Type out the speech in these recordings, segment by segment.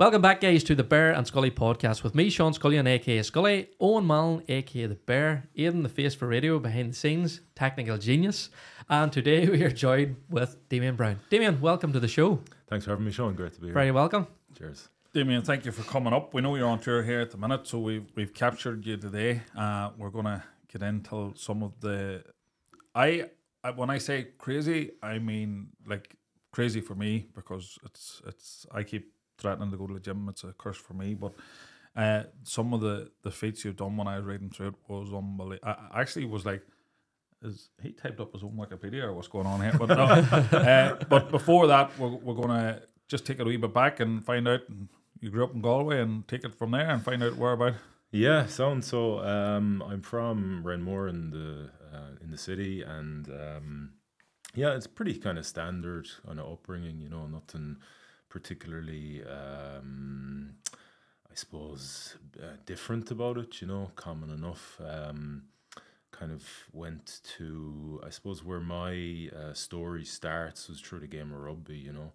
Welcome back, guys, to the Bear and Scully podcast with me, Sean Scullion, aka Scully, Owen Mallon, aka the Bear, Aidan, the face for radio, behind the scenes, technical genius, and today we are joined with Damian Browne. Damian, welcome to the show. Thanks for having me, Sean. Great to be here. Very welcome. Cheers. Damian, thank you for coming up. We know you're on tour here at the minute, so we've captured you today. We're gonna get into some of the. I when I say crazy, I mean like crazy for me because it's I keep threatening to go to the gym. It's a curse for me, but some of the feats you've done when I was reading through it was unbelievable. I actually was like, is he typed up his own Wikipedia or what's going on here? But no. But before that, we're gonna just take it a wee bit back and find out. You grew up in Galway and take it from there and find out where about. Yeah, sounds so. I'm from Renmore in the city, and yeah, it's pretty kind of standard on an upbringing. You know, nothing particularly, I suppose, different about it. You know, common enough. Kind of went to, I suppose, where my story starts was through the game of rugby. You know,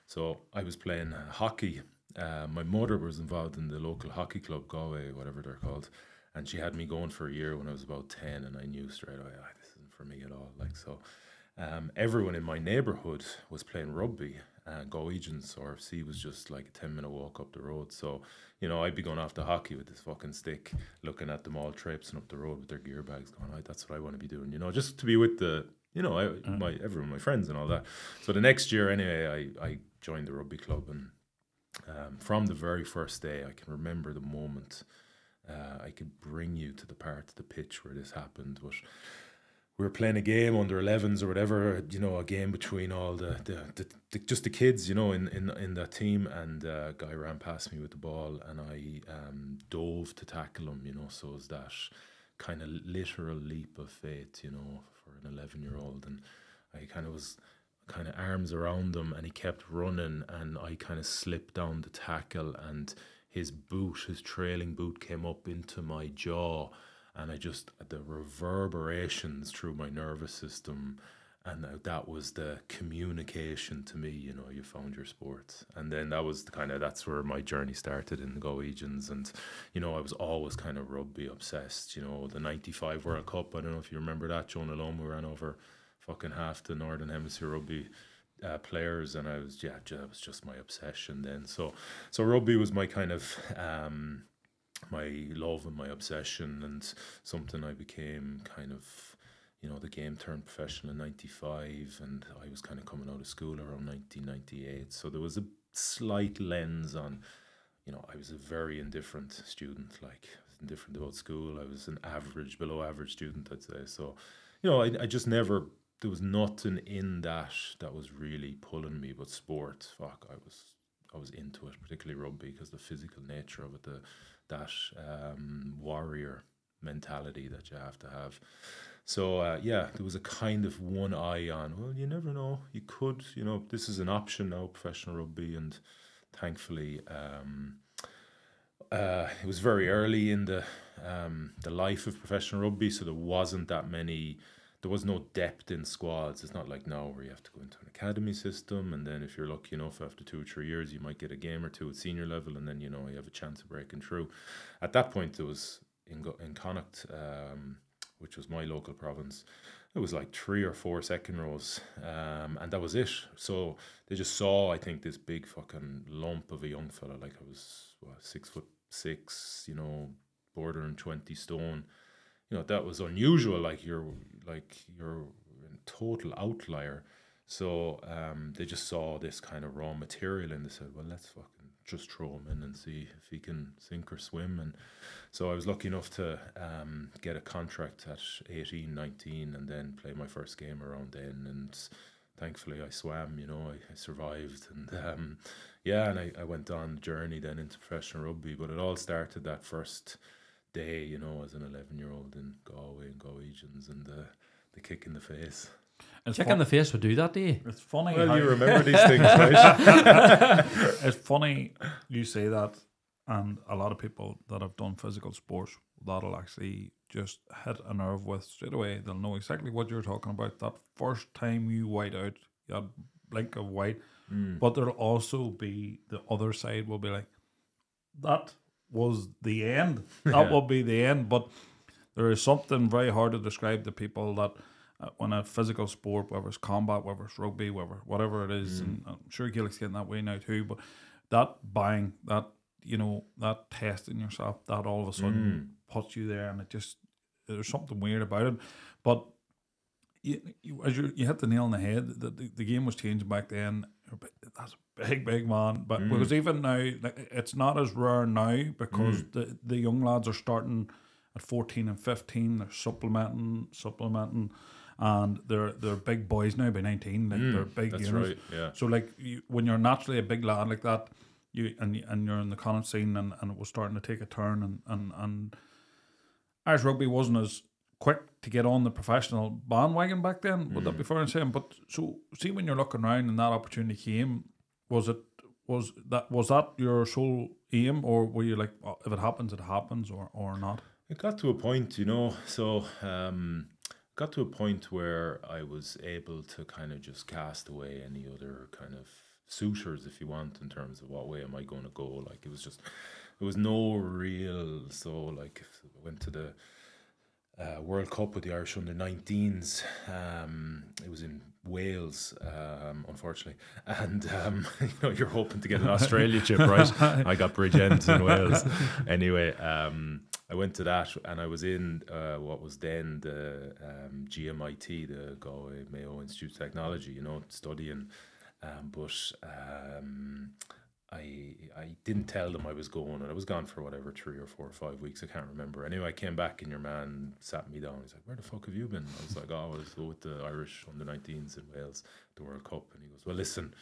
so I was playing hockey. My mother was involved in the local hockey club, Galway, whatever they're called, and she had me going for a year when I was about 10, and I knew straight away, this isn't for me at all. Like, so everyone in my neighbourhood was playing rugby, and Galwegians, or C was just like a 10-minute walk up the road. So, you know, I'd be going off to hockey with this fucking stick, looking at them all traipsing up the road with their gear bags, going, that's what I want to be doing, you know, just to be with the, you know, everyone, my friends and all that. So the next year anyway, I joined the rugby club, and from the very first day, I can remember the moment. I could bring you to the part of the pitch where this happened. But we were playing a game under 11s or whatever, you know, a game between all the just the kids, you know, in that team. And a guy ran past me with the ball, and I dove to tackle him, you know. So it was that kind of literal leap of faith, you know, for an 11-year-old. And I kind of was arms around him, and he kept running, and I kind of slipped down the tackle, and his trailing boot came up into my jaw, and the reverberations through my nervous system, and that was the communication to me, you know, you found your sport. And then that's where my journey started in the Galwegians. And, you know, I was always kind of rugby obsessed, you know, the 95 World Cup, I don't know if you remember that, Joan alone, we ran over fucking half the Northern Hemisphere rugby players, and it was just my obsession then. So rugby was my kind of my love and my obsession, and something I became kind of, you know, the game turned professional in 95, and I was kind of coming out of school around 1998. So there was a slight lens on, you know, I was a very indifferent student, like indifferent about school. I was an average, below average student, I'd say. So, you know, I just never, there was nothing in that was really pulling me, but sport, fuck, I was into it, particularly rugby, because the physical nature of it, that warrior mentality that you have to have. So yeah, there was a kind of one eye on, well, you never know, you could, you know, this is an option now, professional rugby. And thankfully it was very early in the life of professional rugby, so there was no depth in squads. It's not like now where you have to go into an academy system, and then if you're lucky enough after 2 or 3 years you might get a game or two at senior level, and then, you know, you have a chance of breaking through. At that point it was in Connacht, which was my local province, it was like 3 or 4 second rows, and that was it. So they just saw, I think, this big fucking lump of a young fella, like I was 6'6", you know, bordering 20 stone. You know, that was unusual, like you're a total outlier. So they just saw this kind of raw material, and they said, well, let's fucking just throw him in and see if he can sink or swim. And so I was lucky enough to get a contract at 18, 19, and then play my first game around then. And thankfully I swam, you know, I survived. And yeah, and I went on the journey then into professional rugby. But it all started that first day, you know, as an 11-year-old in Galway and Galwegians, and the kick in the face. Kick in the face would do that, do you? It's funny. Well, you remember these things, right? It's funny you say that, and a lot of people that have done physical sports, that'll actually just hit a nerve with straight away. They'll know exactly what you're talking about. That first time you white out, you had blink of white, but there'll also be the other side will be like, that was the end. That will be the end. But there is something very hard to describe to people that when a physical sport, whether it's combat, whether it's rugby, whatever it is, and I'm sure Gaelic's getting that way now too, but that bang, that, you know, that testing yourself, that all of a sudden puts you there, and it just, there's something weird about it. But you hit the nail on the head. The game was changing back then. That's a big man. But because even now, like, it's not as rare now, because the young lads are starting at 14 and 15. They're supplementing, and they're big boys now by 19. Like they're big. That's units. right. Yeah. So like when you're naturally a big lad like that, and you're in the Connacht scene, and it was starting to take a turn, and Irish rugby wasn't as quick to get on the professional bandwagon back then. Would that be fair in saying? But so see, when you're looking around and that opportunity came, was that your sole aim, or were you like, oh, if it happens, or not? It got to a point, you know. So got to a point where I was able to kind of just cast away any other kind of suitors, if you want, in terms of what way am I going to go. Like, it was just, there was no real. So like, I went to the World Cup with the Irish under-19s. It was in Wales, unfortunately, and you know, you're hoping to get an Australia chip, right? I got Bridgend in Wales. Anyway, I went to that, and I was in what was then the GMIT, the Galway Mayo Institute of Technology, you know, studying, but I didn't tell them I was going, and I was gone for whatever 3 or 4 or 5 weeks. I can't remember. Anyway, I came back, and your man sat me down. He's like, "Where the fuck have you been?" I was like, "Oh, I was with the Irish under-19s in Wales, the World Cup." And he goes, "Well, listen,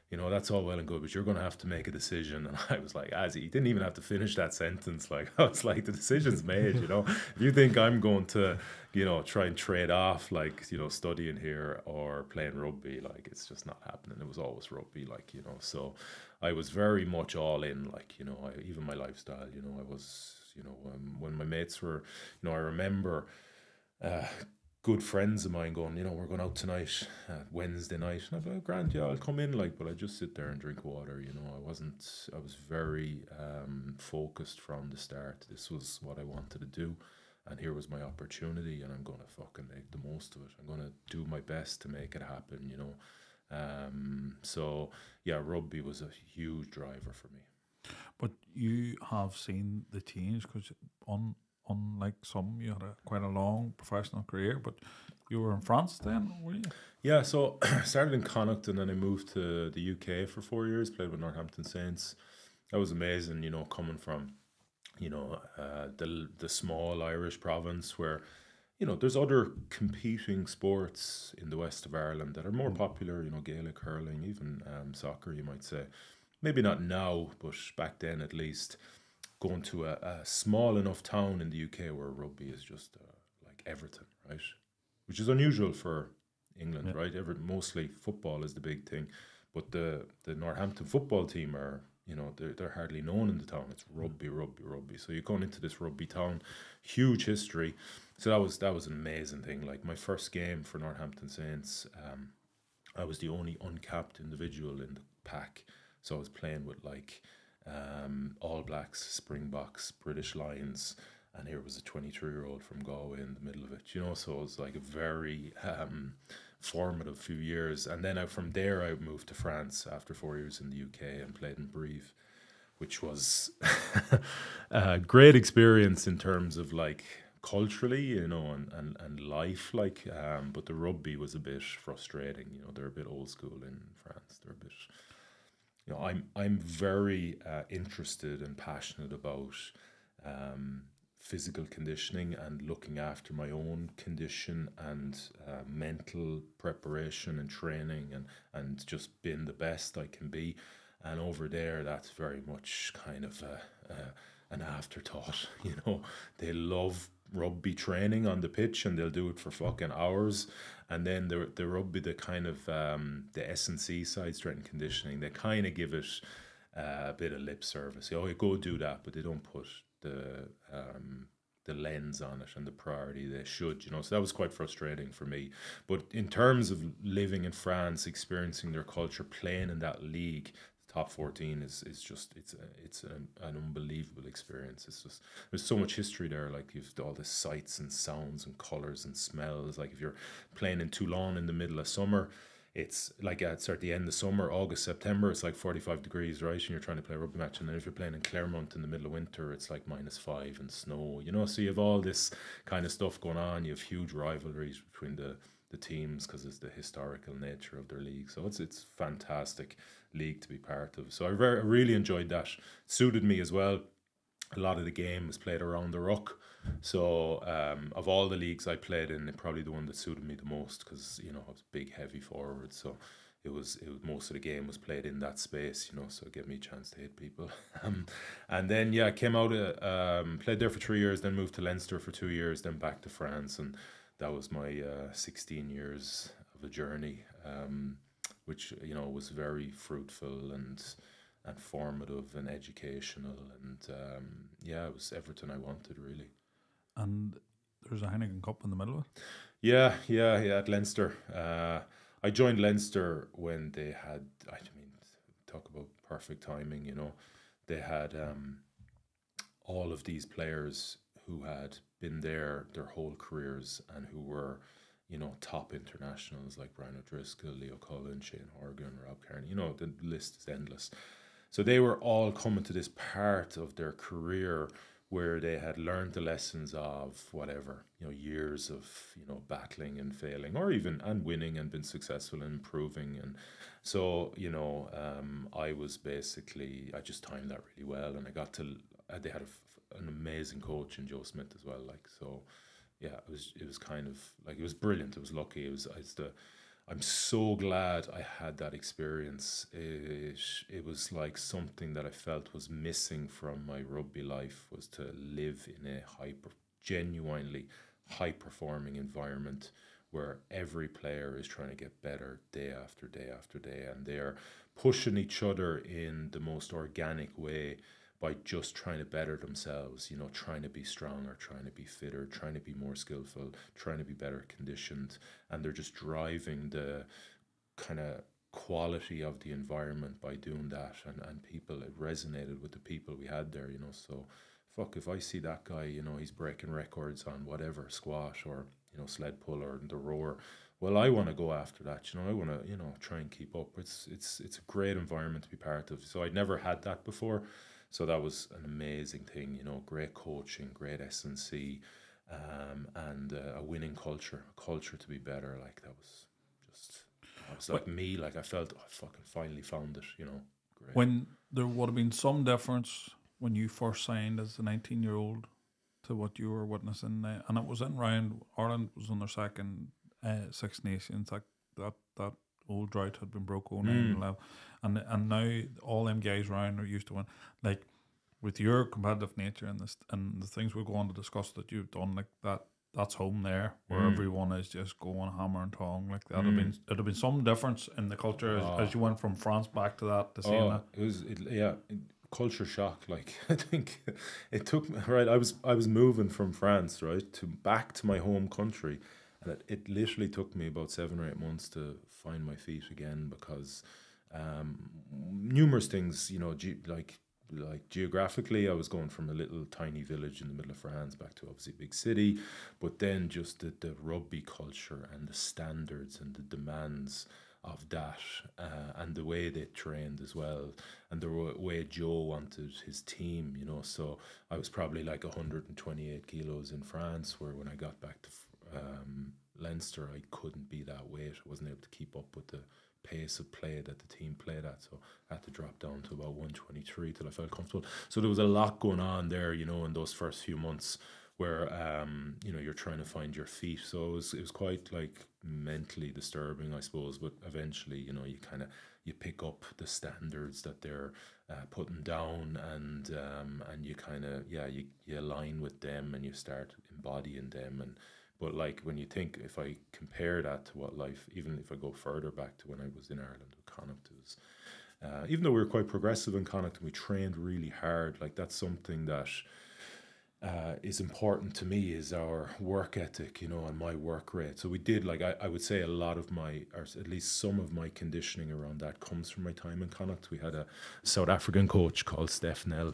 you know, that's all well and good, but you're going to have to make a decision." And I was like, "As he didn't even have to finish that sentence." Like, I was like, the decision's made, you know. If you think I'm going to, you know, try and trade off, like, you know, studying here or playing rugby, like, it's just not happening. It was always rugby, like, you know. So I was very much all in, like, you know, even my lifestyle, you know, I was, you know, when my mates were, you know, I remember good friends of mine going, you know, we're going out tonight, Wednesday night. And I was like, "Grand, yeah, I'll come in," like, but I just sit there and drink water, you know. I was very focused from the start. This was what I wanted to do, and here was my opportunity, and I'm going to fucking make the most of it. I'm going to do my best to make it happen, you know. So yeah, rugby was a huge driver for me. But you have seen the change, because unlike some, you had quite a long professional career, but you were in France then, were you? Yeah, so I started in Connacht, and then I moved to the UK for 4 years, played with Northampton Saints. That was amazing, you know, coming from, you know, the small Irish province where, you know, there's other competing sports in the west of Ireland that are more popular, you know, Gaelic, hurling, even soccer, you might say. Maybe not now, but back then at least. Going to a small enough town in the UK where rugby is just like everything, right? Which is unusual for England, right? Mostly football is the big thing, but the Northampton football team are, you know, they're hardly known in the town. It's rugby. So you're going into this rugby town, huge history. So that was an amazing thing. Like, my first game for Northampton Saints, I was the only uncapped individual in the pack. So I was playing with like All Blacks, Springboks, British Lions, and here was a 23-year-old from Galway in the middle of it, you know. So it was like a very formative few years. And then from there I moved to France after 4 years in the UK and played in Brive, which was a great experience in terms of like culturally, you know, and life, like, but the rugby was a bit frustrating, you know. They're a bit old school in France. They're a bit, you know, I'm very interested and passionate about physical conditioning and looking after my own condition and mental preparation and training and just being the best I can be. And over there, that's very much kind of an afterthought, you know. They love rugby training on the pitch and they'll do it for fucking hours. And then the rugby, the kind of the S&C side, strength and conditioning, they kind of give it a bit of lip service. Oh, you go do that, but they don't put the the lens on it and the priority they should, you know. So that was quite frustrating for me. But in terms of living in France, experiencing their culture, playing in that league, top 14 is just it's an unbelievable experience. It's just, there's so much history there. Like, you've all the sights and sounds and colors and smells. Like, if you're playing in Toulon in the middle of summer, it's like at the end of summer, August, September, it's like 45 degrees, right? And you're trying to play a rugby match. And then if you're playing in Clermont in the middle of winter, it's like -5 and snow, you know. So you have all this kind of stuff going on. You have huge rivalries between the teams because it's the historical nature of their league. So it's fantastic league to be part of. So I really enjoyed that. It suited me as well. A lot of the game was played around the ruck. So of all the leagues I played in, probably the one that suited me the most, because, you know, I was big, heavy forward. So it was most of the game was played in that space, you know, so it gave me a chance to hit people. And then, yeah, I came out, played there for 3 years, then moved to Leinster for 2 years, then back to France. And that was my 16 years of a journey, which, you know, was very fruitful and formative and educational. And yeah, it was everything I wanted, really. And there's a Heineken Cup in the middle of it? Yeah, at Leinster. I joined Leinster when they had, I mean, talk about perfect timing, you know. They had all of these players who had been there their whole careers and who were, you know, top internationals like Brian O'Driscoll, Leo Cullen, Shane Horgan, Rob Kearney. You know, the list is endless. So they were all coming to this part of their career where they had learned the lessons of whatever, you know, years of, you know, battling and failing, or even and winning and been successful and improving. And so, you know, I just timed that really well, and I got to. They had an amazing coach in Joe Smith as well. Like, so, yeah, it was kind of like, it was brilliant. It was lucky. I'm so glad I had that experience. It was like something that I felt was missing from my rugby life, was to live in a genuinely high-performing environment where every player is trying to get better day after day after day, and they're pushing each other in the most organic way by just trying to better themselves, you know, trying to be stronger, trying to be fitter, trying to be more skillful, trying to be better conditioned. And they're just driving the kind of quality of the environment by doing that. And people, it resonated with the people we had there, you know. So, fuck, if I see that guy, you know, he's breaking records on whatever, squash or, you know, sled pull or the rower, well, I want to go after that, you know. I want to, you know, try and keep up. It's a great environment to be part of. So I'd never had that before. So that was an amazing thing, you know, great coaching, great S&C, and a winning culture to be better. Like, that was like me, like I felt I fucking finally found it, you know. Great. When there would have been some difference when you first signed as a 19-year-old to what you were witnessing, and it was in round, Ireland was on their second Six Nations, that old drought had been broke on and now all them guys round are used to win. Like, with your competitive nature and the things we're going to discuss that you've done, like that's home there where everyone is just going hammer and tong. Like, it'd have been some difference in the culture as you went from France back to that to seeing that. It was culture shock. Like, I think it took me, right, I was moving from France, right, to back to my home country. And it literally took me about 7 or 8 months to find my feet again, because numerous things, you know, like geographically, I was going from a little tiny village in the middle of France back to obviously a big city, but then just the rugby culture and the standards and the demands of that, and the way they trained as well, and the way Joe wanted his team, you know. So I was probably like 128 kilos in France, where when I got back to Leinster, I couldn't be that weight. I wasn't able to keep up with the pace of play that the team played at, so I had to drop down to about 123 till I felt comfortable. So there was a lot going on there, you know, in those first few months where you know, you're trying to find your feet. So it was quite like mentally disturbing, I suppose. But eventually, you know, you pick up the standards that they're putting down, and you kind of you align with them and you start embodying them. But like, when you think, if I compare that to what life, even if I go further back to when I was in Ireland with Connacht, it was, even though we were quite progressive in Connacht and we trained really hard, like, that's something that is important to me is our work ethic, and my work rate. So we did, like, I would say a lot of my, or at least some of my conditioning around that comes from my time in Connacht. We had a South African coach called Steph Nell,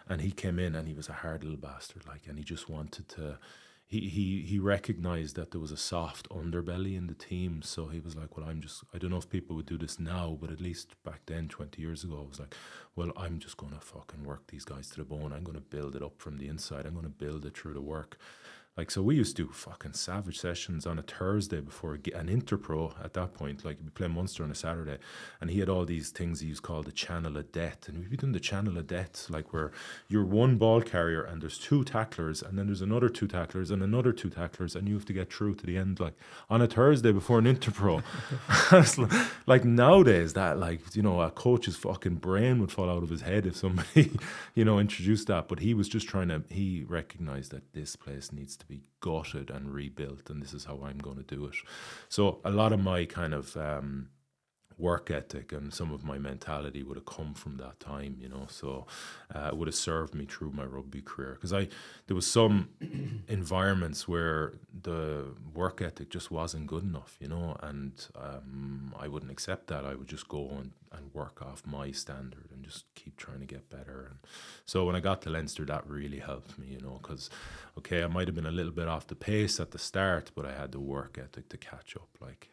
and he came in and he was a hard little bastard, like, and he just wanted to, he recognized that there was a soft underbelly in the team. So he was like, well, I don't know if people would do this now, but at least back then, 20 years ago, I was like, well, I'm just going to fucking work these guys to the bone. I'm going to build it up from the inside. I'm going to build it through the work. Like, so we used to do fucking savage sessions on a Thursday before an Interpro at that point. Like, we play Munster on a Saturday, and he had all these things he used called the channel of death. And we'd be doing the channel of death, like, where you're one ball carrier and there's two tacklers, and then there's another two tacklers and another two tacklers, and you have to get through to the end, like, on a Thursday before an Interpro. Like, nowadays, that, like, a coach's fucking brain would fall out of his head if somebody, introduced that. But he was just he recognized that this place needs to be gutted and rebuilt, and this is how I'm going to do it. So a lot of my kind of work ethic and some of my mentality would have come from that time, so it would have served me through my rugby career, because there was some environments where the work ethic just wasn't good enough, and I wouldn't accept that. I would just go and work off my standard and just keep trying to get better. And so when I got to Leinster, that really helped me, because okay, I might have been a little bit off the pace at the start, but I had the work ethic to catch up, like,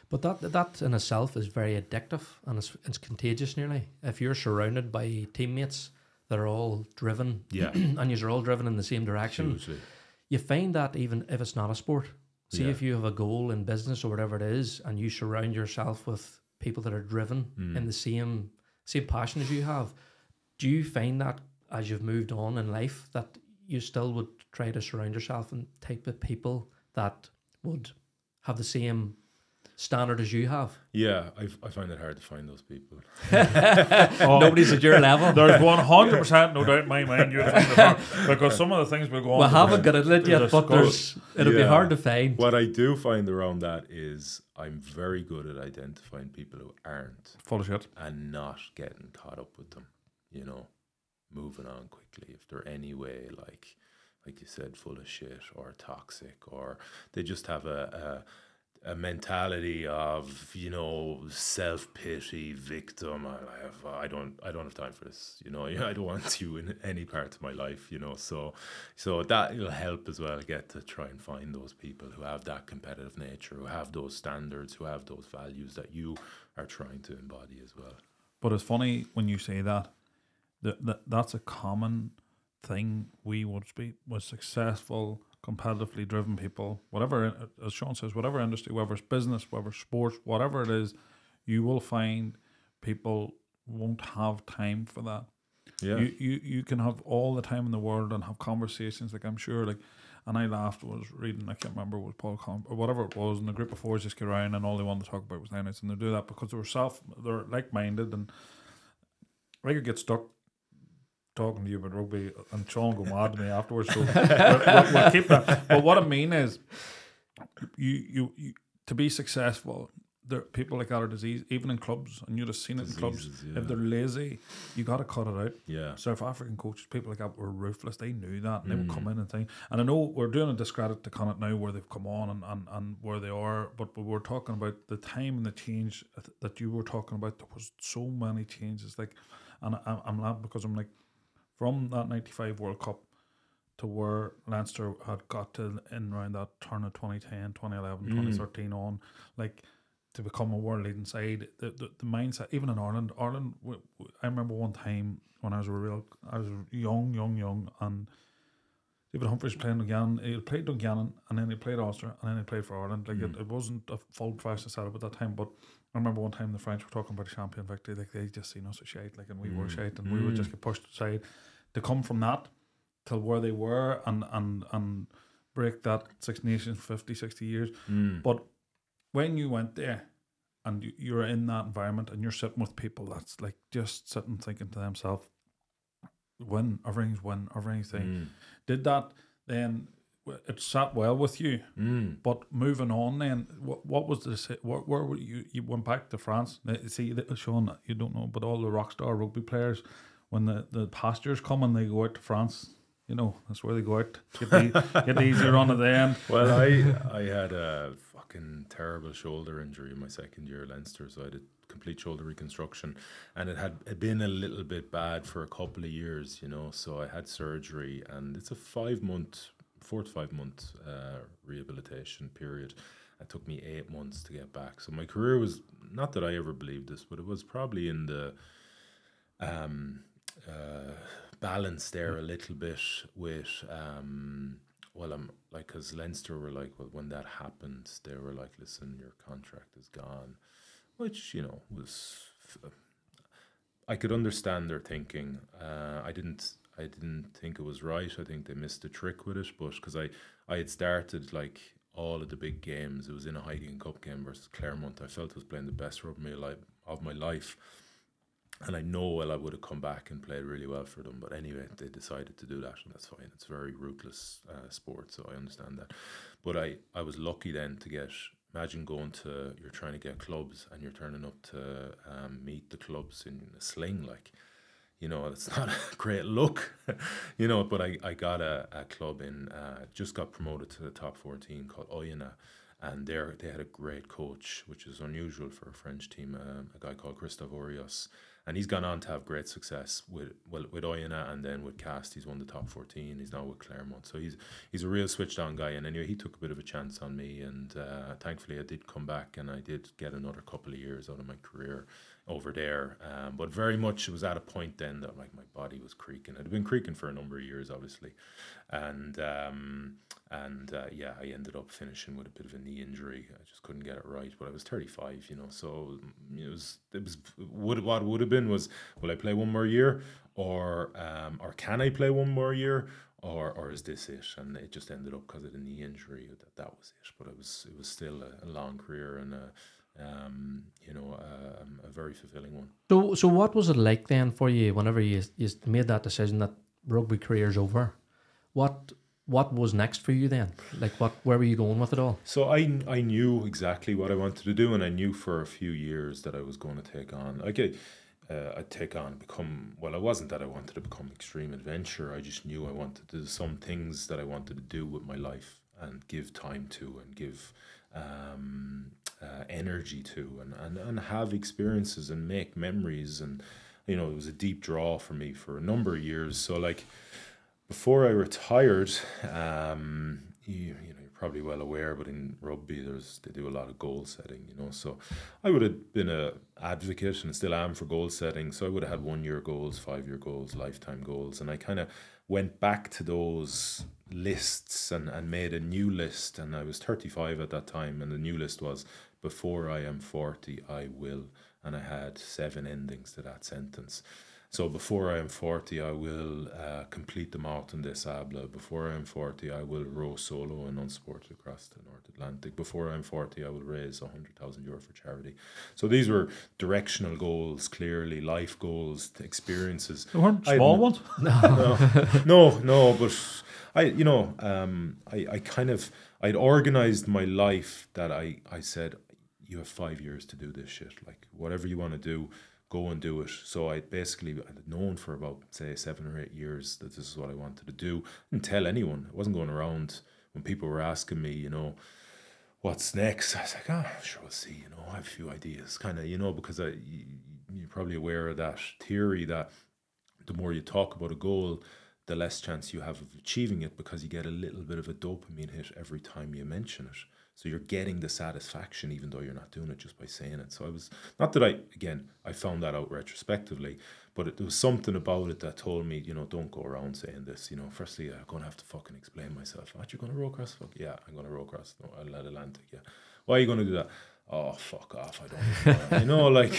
But that in itself is very addictive, and it's contagious nearly. If you're surrounded by teammates that are all driven, yeah, and you're all driven in the same direction, hugely. You find that even if it's not a sport. See, if you have a goal in business or whatever it is, and you surround yourself with people that are driven in the same passion as you have, do you find that as you've moved on in life that you still would try to surround yourself and type of people that would have the same standard as you have? Yeah, I find it hard to find those people. Nobody's at your level. There's 100% no doubt in my mind you'll find it hard, because some of the things we'll go on. We haven't got it lit yet, but it'll be hard to find. What I do find around that is I'm very good at identifying people who aren't full of shit and not getting caught up with them, moving on quickly. If they're any way, like you said, full of shit or toxic, or they just have a mentality of self-pity, victim. I don't have time for this. I don't want you in any part of my life. So that will help as well. Get to try and find those people who have that competitive nature, who have those standards, who have those values that you are trying to embody as well. But it's funny when you say that that's a common thing we would speak with successful, competitively driven people, whatever, as Sean says, whatever industry, whether it's business, whether it's sports, whatever it is, you will find people won't have time for that. Yeah. You can have all the time in the world and have conversations, like, I'm sure, like, and I laughed, was reading, I can't remember, was Paul or whatever it was, and the group of fours just get around and all they wanted to talk about was Lions, and they do that because they're like-minded, and I could get stuck talking to you about rugby and Sean go mad to me afterwards, so we'll keep that. But what I mean is, you to be successful, there people like that are disease, even in clubs, and you'd have seen it in clubs. Yeah. If they're lazy, you got to cut it out. Yeah. South African coaches, people like that were ruthless. They knew that, and they would come in and think. And I know we're doing a discredit to Connacht now, where they've come on and where they are, but we're talking about the time and the change that you were talking about. There was so many changes, like, and I'm laughing because I'm like, from that 95 World Cup to where Leinster had got to in around that turn of 2010, 2011, 2013 on, like, to become a world leading side, the mindset, even in Ireland, I remember one time when I was young, and David Humphreys playing Dungannon. He played Dungannon, and then he played Ulster, and then he played for Ireland. Like, it wasn't a full professional setup at that time, but I remember one time the French were talking about a champion victory, like, they just seen us as shite, like, and we were shite, and we would just get pushed aside. To come from that till where they were and break that Six Nations 50, 60 years. But when you went there and you're in that environment and you're sitting with people that's like just sitting thinking to themselves, everything's thing. Did that then, it sat well with you, but moving on then, what was this? Where were you? You went back to France. See, Sean, you don't know, but all the rock star rugby players, when the pastures come and they go out to France, You know, that's where they go out. Get the easy run at the end. Well, I had a fucking terrible shoulder injury in my second year at Leinster, so I did complete shoulder reconstruction, and it had been a little bit bad for a couple of years, you know. So I had surgery, and it's a 4 to 5 month rehabilitation period. It took me 8 months to get back. So my career was, not that I ever believed this, but it was probably in the balance there a little bit with well, I'm like, because Leinster were like, well, when that happened, they were like, listen, your contract is gone, which, you know, was I could understand their thinking. I didn't think it was right. I think they missed the trick with it, but because I had started like all of the big games. It was in a Highland Cup game versus Claremont. I felt I was playing the best rugby of my life. And I know, well, I would have come back and played really well for them. But anyway, they decided to do that, and that's fine. It's a very ruthless sport, so I understand that. But I was lucky then to get, imagine you're trying to get clubs and you're turning up to meet the clubs in a sling, like, you know, it's not a great look, you know, but I got a club in, just got promoted to the top 14 called Oyonnax. And they had a great coach, which is unusual for a French team, a guy called Christophe Orios. And he's gone on to have great success with Oyonnax, and then with Cast. He's won the top 14. He's now with Claremont. So he's a real switched on guy. And anyway, he took a bit of a chance on me. And thankfully, I did come back, and I did get another couple of years out of my career over there. But very much it was at a point then that like my body was creaking. It had been creaking for a number of years, obviously. And yeah, I ended up finishing with a bit of a knee injury. I just couldn't get it right, but I was 35, you know, so what would have been was, will I play one more year, or can I play one more year, or is this it? And it just ended up, because of the knee injury, that was it. But it was still a long career, and a very fulfilling one. So what was it like then for you whenever you made that decision that rugby career's over? What was next for you then? Like, where were you going with it all? So I knew exactly what I wanted to do, and I knew for a few years that I was going to take on. It wasn't that I wanted to become extreme adventure. I just knew I wanted to do some things that I wanted to do with my life and give time to, and give energy to, and have experiences and make memories. And, you know, it was a deep draw for me for a number of years. So like, before I retired, you're probably well aware, but in rugby they do a lot of goal setting, you know. So I would have been an advocate, and still am, for goal setting. So I would have had 1 year goals, 5 year goals, lifetime goals, and I kind of went back to those lists and made a new list. And I was 35 at that time, and the new list was, before I am 40, I will. And I had 7 endings to that sentence. So before I am 40, I will complete the Mountain des Sables. Before I am 40, I will row solo and unsupported across the North Atlantic. Before I am 40, I will raise €100,000 for charity. So these were directional goals, clearly life goals, experiences. They weren't small ones. No. But I'd organized my life that I said, you have 5 years to do this shit. Like, whatever you want to do, go and do it. So I'd known for about, say, 7 or 8 years that this is what I wanted to do. I didn't tell anyone. I wasn't going around when people were asking me, you know, what's next. I was like, sure, we'll see. You know, I have a few ideas, kind of, you know, because you're probably aware of that theory that the more you talk about a goal, the less chance you have of achieving it, because you get a little bit of a dopamine hit every time you mention it. So you're getting the satisfaction even though you're not doing it, just by saying it. So I was, not that I found that out retrospectively, but there was something about it that told me, you know, don't go around saying this. You know, firstly, I'm going to have to fucking explain myself. What, you're going to row across? Fuck yeah, I'm going to row across the Atlantic. Yeah. Why are you going to do that? Oh, fuck off. I don't know. You know, like,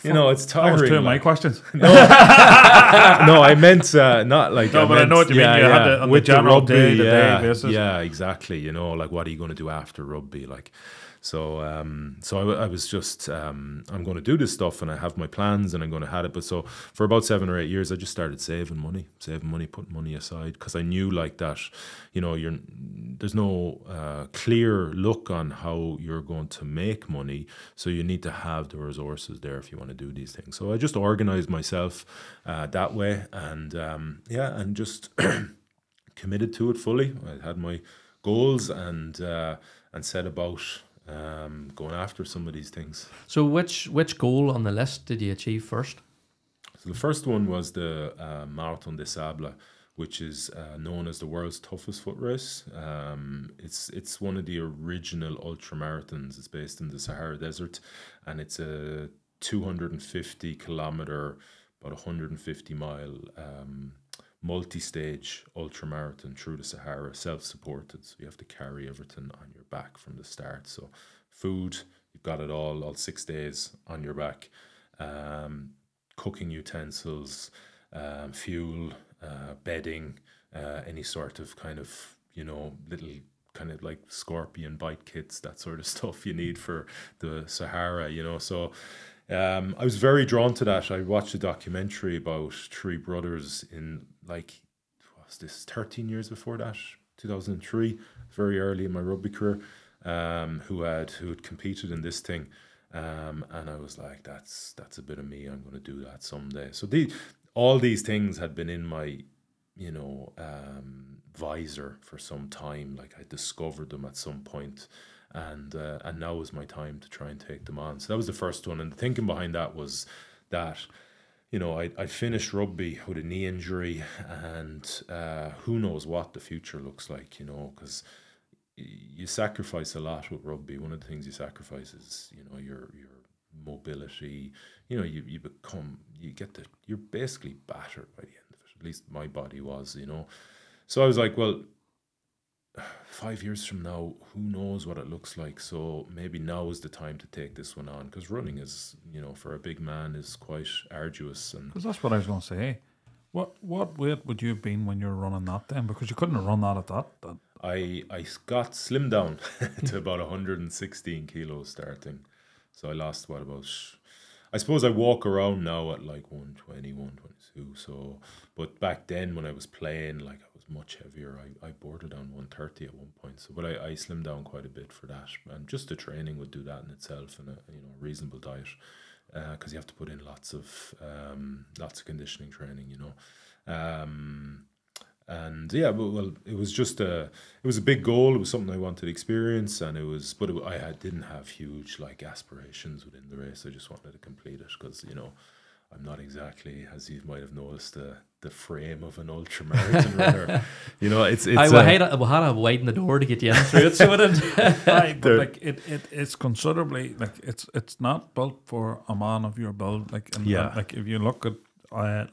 you know, it's tiring. That was two of my questions. No, I meant not like. No, but I know what you mean. You had on the general day-to-day basis. Yeah, exactly. You know, like, what are you going to do after rugby? Like, I was just, I'm going to do this stuff, and I have my plans, and I'm going to have it. But so for about 7 or 8 years, I just started saving money, putting money aside, because I knew like that, you know, there's no clear look on how you're going to make money. So you need to have the resources there if you want to do these things. So I just organized myself that way, and and just committed to it fully. I had my goals and set about going after some of these things. So which goal on the list did you achieve first? So the first one was the Marathon des Sables, which is known as the world's toughest foot race. It's one of the original ultra marathons. It's based in the Sahara Desert, and it's a 250 kilometer, about 150 mile multi-stage ultramarathon through the Sahara, self-supported. So you have to carry everything on your back from the start. So food, you've got it all 6 days on your back. Cooking utensils, fuel, bedding, any sort of kind of, you know, little kind of like scorpion bite kits, that sort of stuff you need for the Sahara, you know. So I was very drawn to that. I watched a documentary about three brothers in, like, what was this, 13 years before that, 2003, very early in my rugby career, who had competed in this thing. And I was like, that's a bit of me. I'm going to do that someday. So all these things had been in my, you know, visor for some time. Like, I discovered them at some point. And now is my time to try and take them on. So that was the first one. And the thinking behind that was that, you know, I finished rugby with a knee injury, and who knows what the future looks like, you know, because you sacrifice a lot with rugby. One of the things you sacrifice is, you know, your mobility. You know, you're basically battered by the end of it. At least my body was, you know. So I was like, well, 5 years from now, who knows what it looks like? So maybe now is the time to take this one on, because running is, you know, for a big man, is quite arduous. And because that's what I was going to say. What weight would you have been when you were running that then? Because you couldn't have run that at that. I got slimmed down to about 116 kilos starting. So I lost I suppose I walk around now at like 120, 122. So, but back then when I was playing, like, I was much heavier. I bordered on 130 at one point. So, but I slimmed down quite a bit for that, and just the training would do that in itself, and a reasonable diet, because you have to put in lots of conditioning training, you know. And yeah, well, it was just it was a big goal. It was something I wanted to experience, and I didn't have huge like aspirations within the race. I just wanted to complete it, because, you know, I'm not exactly, as you might have noticed, the frame of an ultra marathon runner. You know, we had to widen the door to get you in through it, so it didn't. But like it's considerably, like, it's not built for a man of your build. Like, and like, if you look at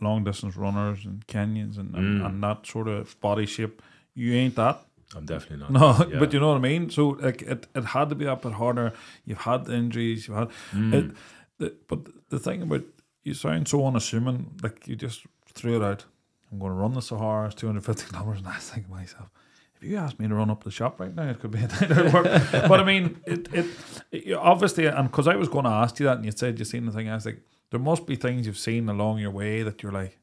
long distance runners and Kenyans and that sort of body shape, you ain't that. I'm definitely not. No, yeah. But you know what I mean? So like it had to be a bit harder. You've had the injuries, you've had but the thing about, you sound so unassuming, like you just threw it out. I'm going to run the Sahara, it's 250 kilometers, and I think to myself, if you asked me to run up the shop right now, it could be a day of work. But I mean, it obviously, and because I was going to ask you that, and you said you seen the thing, I was like, there must be things you've seen along your way that you're like,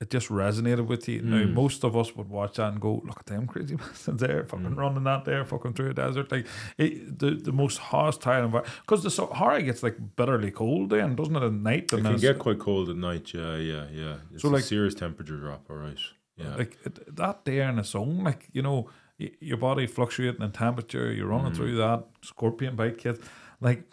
it just resonated with you. Now, most of us would watch that and go, look at them crazy bastards there, fucking running that there, fucking through a desert. Like, the most hostile environment. Because the Sahara gets like bitterly cold then, doesn't it, at night? It can get quite cold at night, yeah. It's so, like, a serious temperature drop, all right. Yeah. Like, that there in the sun, like, you know, your body fluctuating in temperature, you're running through that, scorpion bite kit. Like,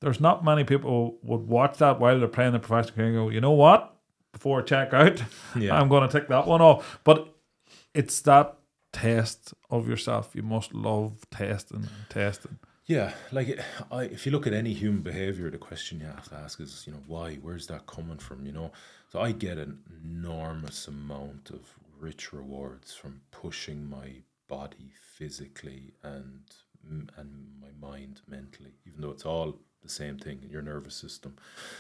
there's not many people would watch that while they're playing the professional game and go, you know what? Before I check out, I'm going to tick that one off. But it's that test of yourself. You must love testing. Yeah, like, if you look at any human behavior, the question you have to ask is, you know, why? Where's that coming from? You know, so I get an enormous amount of rich rewards from pushing my body physically and my mind mentally, even though it's all the same thing in your nervous system.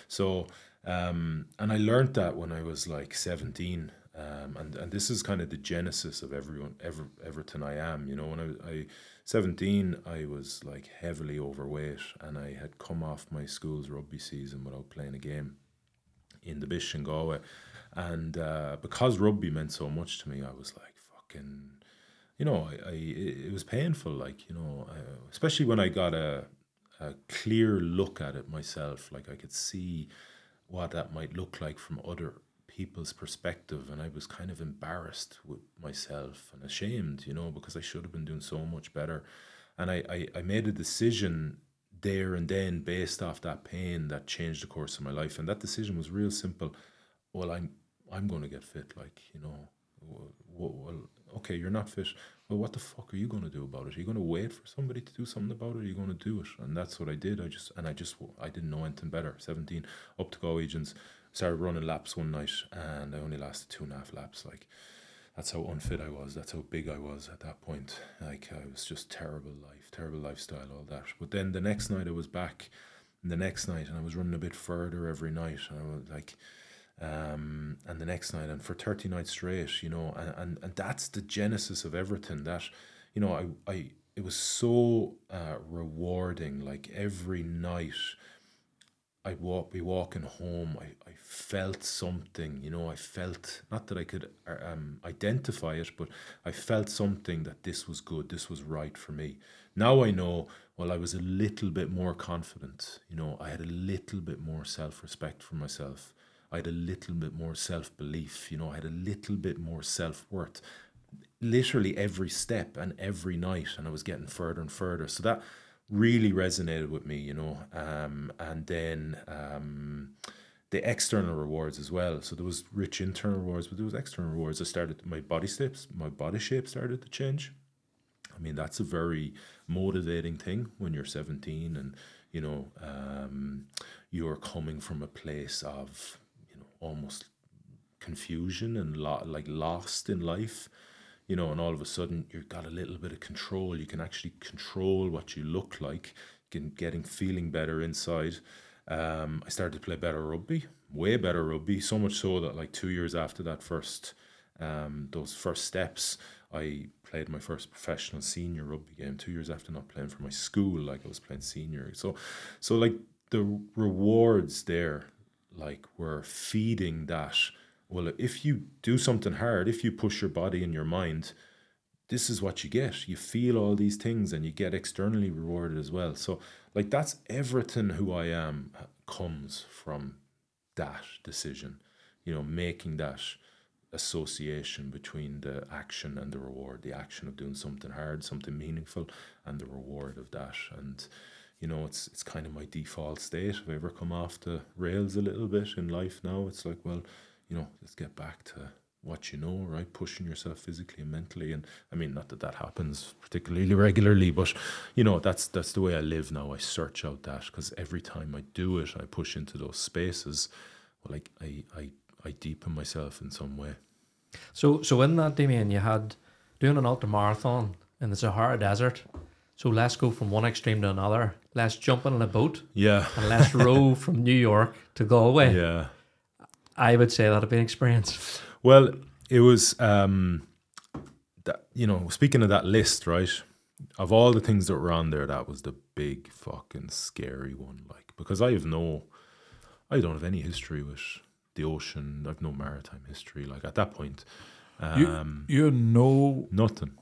So, and I learned that when I was like 17. And this is kind of the genesis of Everton I am. You know, when I 17, I was like heavily overweight, and I had come off my school's rugby season without playing a game in the Bish in Galway. And because rugby meant so much to me, I was like fucking, you know, it was painful, like, you know, especially when I got a clear look at it myself. Like I could see what that might look like from other people's perspective, and I was kind of embarrassed with myself and ashamed, you know, because I should have been doing so much better. And I made a decision there and then based off that pain that changed the course of my life. And that decision was real simple. Well, I'm going to get fit, like, you know. Well, okay, you're not fit. Well, what the fuck are you going to do about it? Are you going to wait for somebody to do something about it? Or are you going to do it? And that's what I did. I didn't know anything better. 17, up to Galway, started running laps one night, and I only lasted 2.5 laps. Like, that's how unfit I was. That's how big I was at that point. Like, I was just terrible lifestyle, all that. But then the next night I was back, and I was running a bit further every night. And I was like, and the next night, and for 30 nights straight, you know, and that's the genesis of everything. That, you know, it was so rewarding. Like every night I'd be walking home, I felt something, you know. I felt, not that I could identify it, but I felt something that this was good, this was right for me. Now I know, well, I was a little bit more confident, you know. I had a little bit more self-respect for myself. I had a little bit more self-belief, you know. I had a little bit more self-worth, literally every step and every night, and I was getting further and further. So that really resonated with me, you know. And then the external rewards as well. So there was rich internal rewards, but there was external rewards. My body shape started to change. I mean, that's a very motivating thing when you're 17, and, you know, you're coming from a place of, almost confusion and lost in life, you know, and all of a sudden you've got a little bit of control. You can actually control what you look like, feeling better inside. I started to play better rugby, way better rugby, so much so that like 2 years after that those first steps, I played my first professional senior rugby game 2 years after not playing for my school. Like I was playing senior. So like the rewards there, like, we're feeding that. Well, if you do something hard, if you push your body and your mind, this is what you get. You feel all these things, and you get externally rewarded as well. So, like, that's everything who I am comes from that decision, you know, making that association between the action and the reward, the action of doing something hard, something meaningful, and the reward of that. And, you know, it's kind of my default state. If I ever come off the rails a little bit in life now, it's like, well, you know, let's get back to what you know, right? Pushing yourself physically and mentally. And I mean, not that happens particularly regularly, but, you know, that's the way I live now. I search out that, because every time I do it, I push into those spaces. Well, like I deepen myself in some way. So in that, Damian, you had doing an ultra marathon in the Sahara Desert. So let's go from one extreme to another. Let's jump in a boat. Yeah. And let's row from New York to Galway. Yeah. I would say that'd be an experience. Well, it was, that, you know, speaking of that list, right, of all the things that were on there, that was the big fucking scary one. Like, because I don't have any history with the ocean. I've no maritime history. Like, at that point, you know nothing.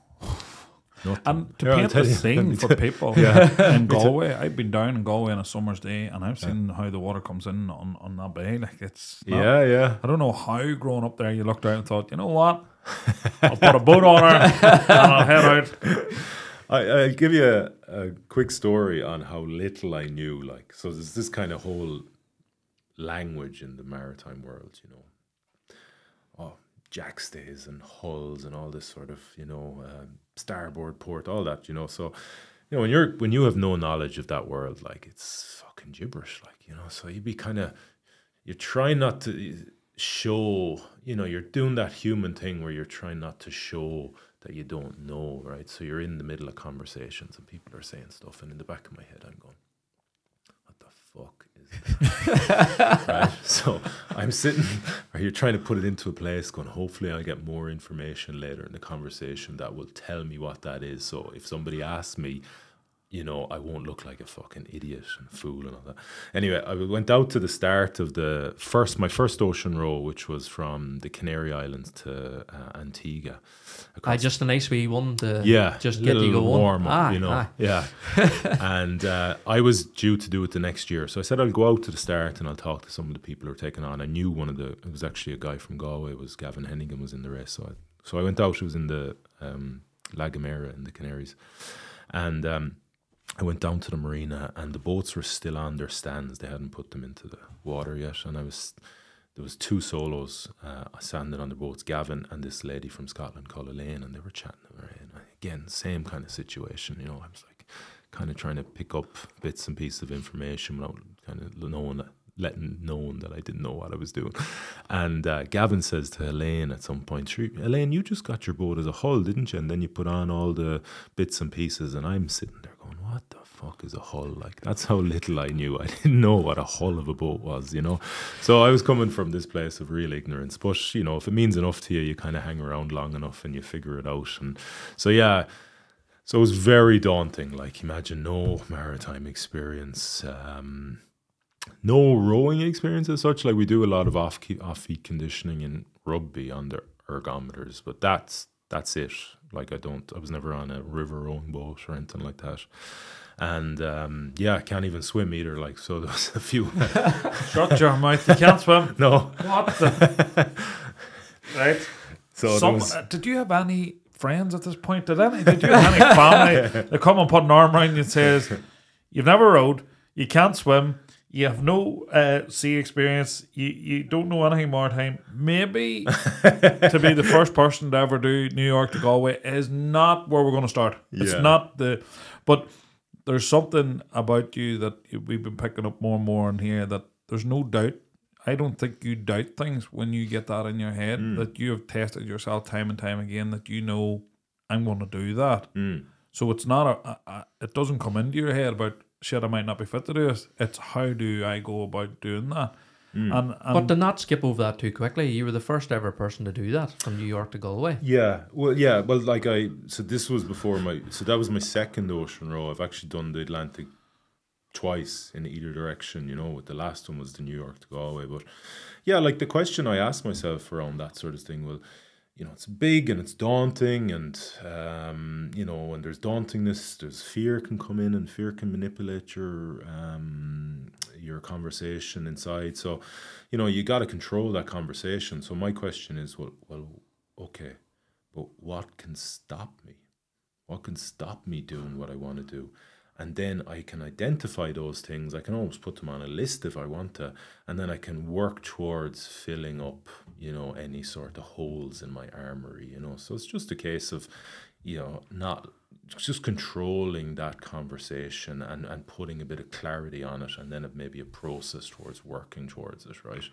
And to paint the scene for people in Galway, I've been down in Galway on a summer's day, and I've seen how the water comes in on that bay. Like, it's not, I don't know how growing up there you looked out and thought, you know what, I'll put a boat on her and I'll head out. I'll give you a quick story on how little I knew. Like, so there's this kind of whole language in the maritime world, you know. Jackstays and hulls and all this sort of, you know, starboard port, all that, you know. So, you know, when you have no knowledge of that world, like, it's fucking gibberish, like, you know. So you're trying not to show, you know, you're doing that human thing where you're trying not to show that you don't know, right? So you're in the middle of conversations and people are saying stuff, and in the back of my head I'm going, what the fuck is Right? So I'm sitting, or you're trying to put it into a place going, hopefully I get more information later in the conversation that will tell me what that is. So if somebody asks me, you know, I won't look like a fucking idiot and a fool and all that. Anyway, I went out to the start of my first ocean row, which was from the Canary Islands to Antigua. Just a nice wee one to just get little you going. warm up, you know. Yeah. And I was due to do it the next year. So I said I'll go out to the start and I'll talk to some of the people who are taking on. I knew it was actually a guy from Galway, it was Gavin Hennigan was in the race. So I went out, it was in the La Gomera in the Canaries. And I went down to the marina and the boats were still on their stands. They hadn't put them into the water yet. And there was two solos standing on the boats, Gavin and this lady from Scotland called Elaine, and they were chatting. And again, same kind of situation, you know. I was like kind of trying to pick up bits and pieces of information without kind of letting known that I didn't know what I was doing. And Gavin says to Elaine at some point, Elaine, you just got your boat as a hull, didn't you? And then you put on all the bits and pieces. And I'm sitting there going, what the fuck is a hull? Like, that's how little I knew. I didn't know what a hull of a boat was, you know. So I was coming from this place of real ignorance. But, you know, if it means enough to you, you kind of hang around long enough and you figure it out. And so, yeah. So it was very daunting. Like, imagine no maritime experience, no rowing experience as such. Like, we do a lot of off-feet conditioning in rugby on the ergometers, but that's it. Like, I was never on a river rowing boat or anything like that. And I can't even swim either. Like, so there was a few. Shut your mouth! You can't swim. No. What the? Right. So did you have any friends at this point? Did you have any family that come and put an arm around you and says, "You've never rowed, you can't swim, you have no sea experience, you don't know anything maritime. Maybe to be the first person to ever do New York to Galway is not where we're going to start. It's not but there's something about you that we've been picking up more and more in here that there's no doubt. I don't think you doubt things when you get that in your head, that you have tested yourself time and time again, that you know, I'm going to do that. So it's not it doesn't come into your head about, shit, I might not be fit to do it. It's how do I go about doing that? But to not skip over that too quickly, you were the first ever person to do that from New York to Galway. Well, like so this was that was my second ocean row. I've actually done the Atlantic twice in either direction, you know. The last one was the New York to Galway. But yeah, like the question I asked myself around that sort of thing, well, you know, it's big and it's daunting, and you know, when there's dauntingness, there's fear can come in, and fear can manipulate your conversation inside. So, you know, you got to control that conversation. So my question is, well, okay, but what can stop me? What can stop me doing what I want to do? And then I can identify those things. I can almost put them on a list if I want to. And then I can work towards filling up, you know, any sort of holes in my armory, you know. So it's just a case of, you know, not just controlling that conversation and putting a bit of clarity on it. And then maybe a process towards working towards it, right?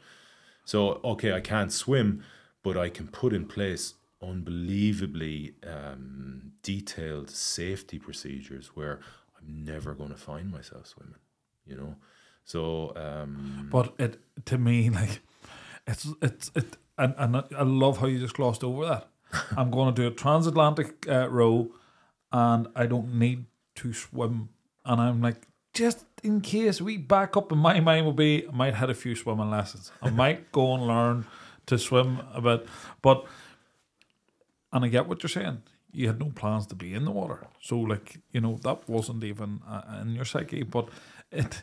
So, okay, I can't swim, but I can put in place unbelievably detailed safety procedures where I'm never going to find myself swimming, you know. So, but it, to me, like, it's and I love how you just glossed over that. I'm going to do a transatlantic row, and I don't need to swim. And I'm like, just in case, we back up in my mind will be, I might have a few swimming lessons. I might go and learn to swim a bit, and I get what you're saying. You had no plans to be in the water, so, like, you know, that wasn't even in your psyche. But it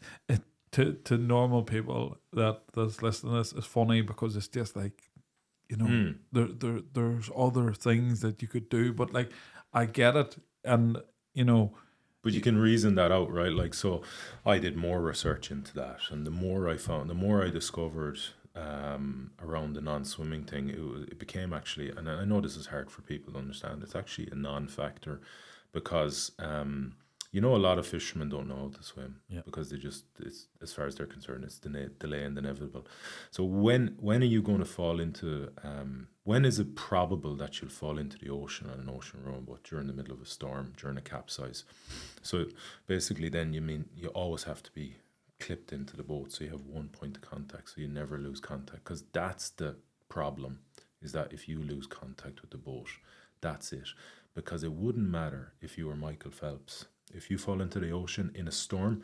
to normal people that's listening to this is funny, because it's just like, you know, there's other things that you could do, but, like, I get it, and, you know. But you can reason that out, right? Like, so I did more research into that, and the more I found, the more I discovered around the non-swimming thing, it became actually, and I know this is hard for people to understand, it's actually a non-factor, because you know, a lot of fishermen don't know how to swim, because they just, it's, as far as they're concerned, it's delay and inevitable. So when are you going to fall into, when is it probable that you'll fall into the ocean on an ocean rowing boat? During the middle of a storm, during a capsize. So basically then you always have to be clipped into the boat, so you have one point of contact, so you never lose contact, because that's the problem, is that if you lose contact with the boat, that's it. Because it wouldn't matter if you were Michael Phelps. If you fall into the ocean in a storm,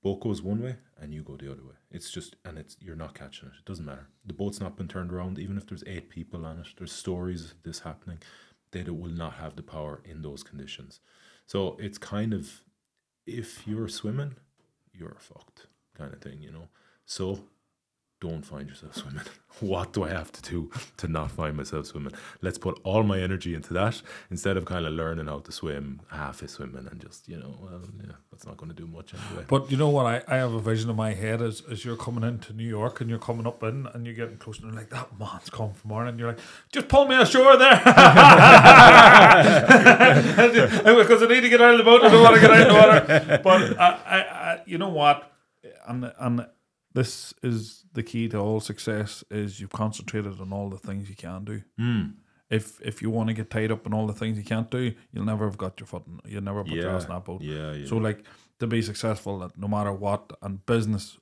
boat goes one way and you go the other way. It's just, and you're not catching it. It doesn't matter. The boat's not been turned around, even if there's 8 people on it. There's stories of this happening. They will not have the power in those conditions. So it's kind of, if you're swimming, you're fucked kind of thing, you know. So don't find yourself swimming. What do I have to do to not find myself swimming? Let's put all my energy into that instead of kind of learning how to swim, half is swimming, and just, you know, well, yeah, that's not going to do much anyway. But you know what? I have a vision in my head as you're coming into New York and you're coming up in and you're getting close and you're like, that man's coming from morning. And you're like, just pull me ashore there. Because I need to get out of the boat. I don't want to get out of the water. But I you know what? And this is the key to all success, is you've concentrated on all the things you can do. If you want to get tied up in all the things you can't do, you'll never have got your foot in, you'll never put your ass in that boat. So like, to be successful, no matter what, and business,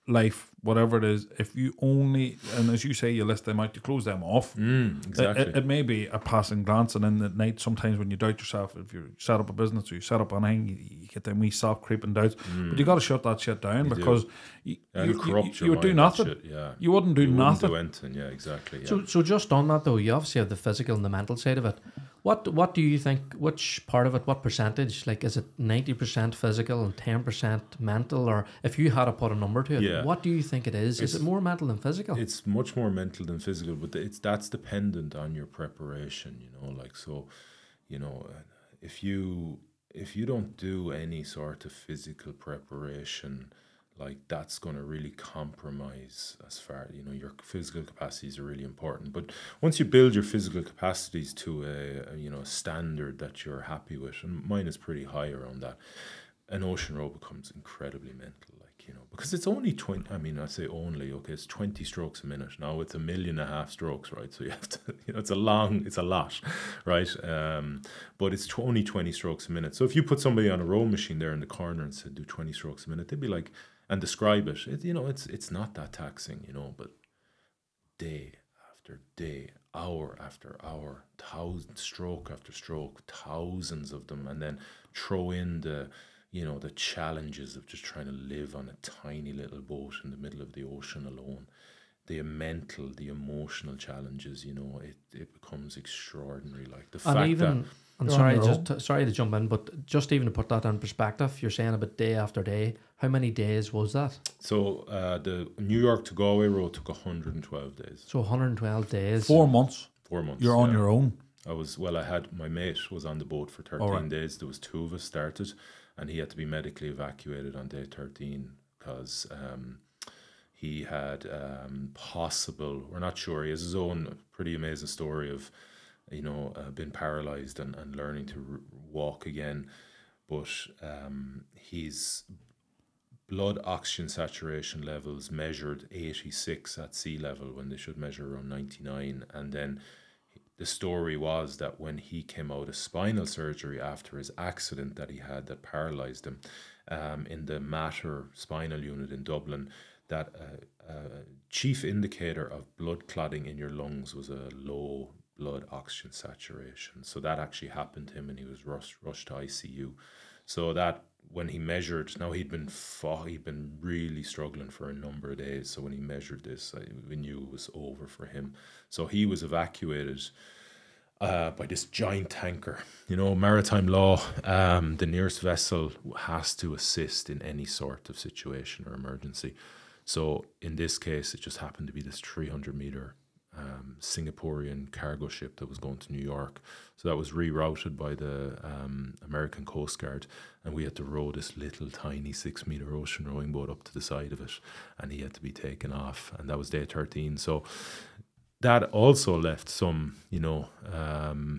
life, whatever it is, if you only, and as you say, you list them out, you close them off. Exactly. It may be a passing glance, and in the night, sometimes when you doubt yourself, if you set up a business or you set up anything, you get them wee soft creeping doubts. But you got to shut that shit down, because you would do nothing. You wouldn't do nothing. Do anything. Yeah, exactly. Yeah. So just on that though, you obviously have the physical and the mental side of it. What do you think, which part of it, what percentage, like is it 90% physical and 10% mental, or if you had to put a number to it, what do you think it is? Is it more mental than physical? It's much more mental than physical, but that's dependent on your preparation, you know, like, so, you know, if you don't do any sort of physical preparation, like, that's going to really compromise as far, you know, your physical capacities are really important. But once you build your physical capacities to a you know, standard that you're happy with, and mine is pretty high around that, an ocean row becomes incredibly mental, like, you know, because it's only 20, I mean, I say only, okay, it's 20 strokes a minute. Now it's 1.5 million strokes, right? So you have to, you know, it's a lot, right? But it's only 20 strokes a minute. So if you put somebody on a row machine there in the corner and said, do 20 strokes a minute, they'd be like, and describe it, you know, it's not that taxing, you know, but day after day, hour after hour, stroke after stroke, thousands of them, and then throw in the, you know, the challenges of just trying to live on a tiny little boat in the middle of the ocean alone, the mental, the emotional challenges, you know, it becomes extraordinary. Like the fact even, that... I'm sorry, sorry to jump in, but just even to put that in perspective, you're saying about day after day. How many days was that? So the New York to Galway road took 112 days. So 112 days. 4 months. 4 months. You're on your own. I had, my mate was on the boat for 13 days. There was 2 of us started, and he had to be medically evacuated on day 13 because he had possible, we're not sure, he has his own pretty amazing story of, you know, been paralyzed and learning to walk again. But his blood oxygen saturation levels measured 86 at sea level when they should measure around 99. And then the story was that when he came out of spinal surgery after his accident that he had that paralyzed him, in the Mater spinal unit in Dublin, that chief indicator of blood clotting in your lungs was a low blood oxygen saturation. So that actually happened to him, and he was rushed to ICU. So that when he measured, now he'd been really struggling for a number of days. So when he measured this, we knew it was over for him. So he was evacuated by this giant tanker. You know, maritime law, the nearest vessel has to assist in any sort of situation or emergency. So in this case, it just happened to be this 300-meter Singaporean cargo ship that was going to New York. So that was rerouted by the American Coast Guard, and we had to row this little tiny 6-meter ocean rowing boat up to the side of it, and he had to be taken off, and that was day 13. So that also left some, you know,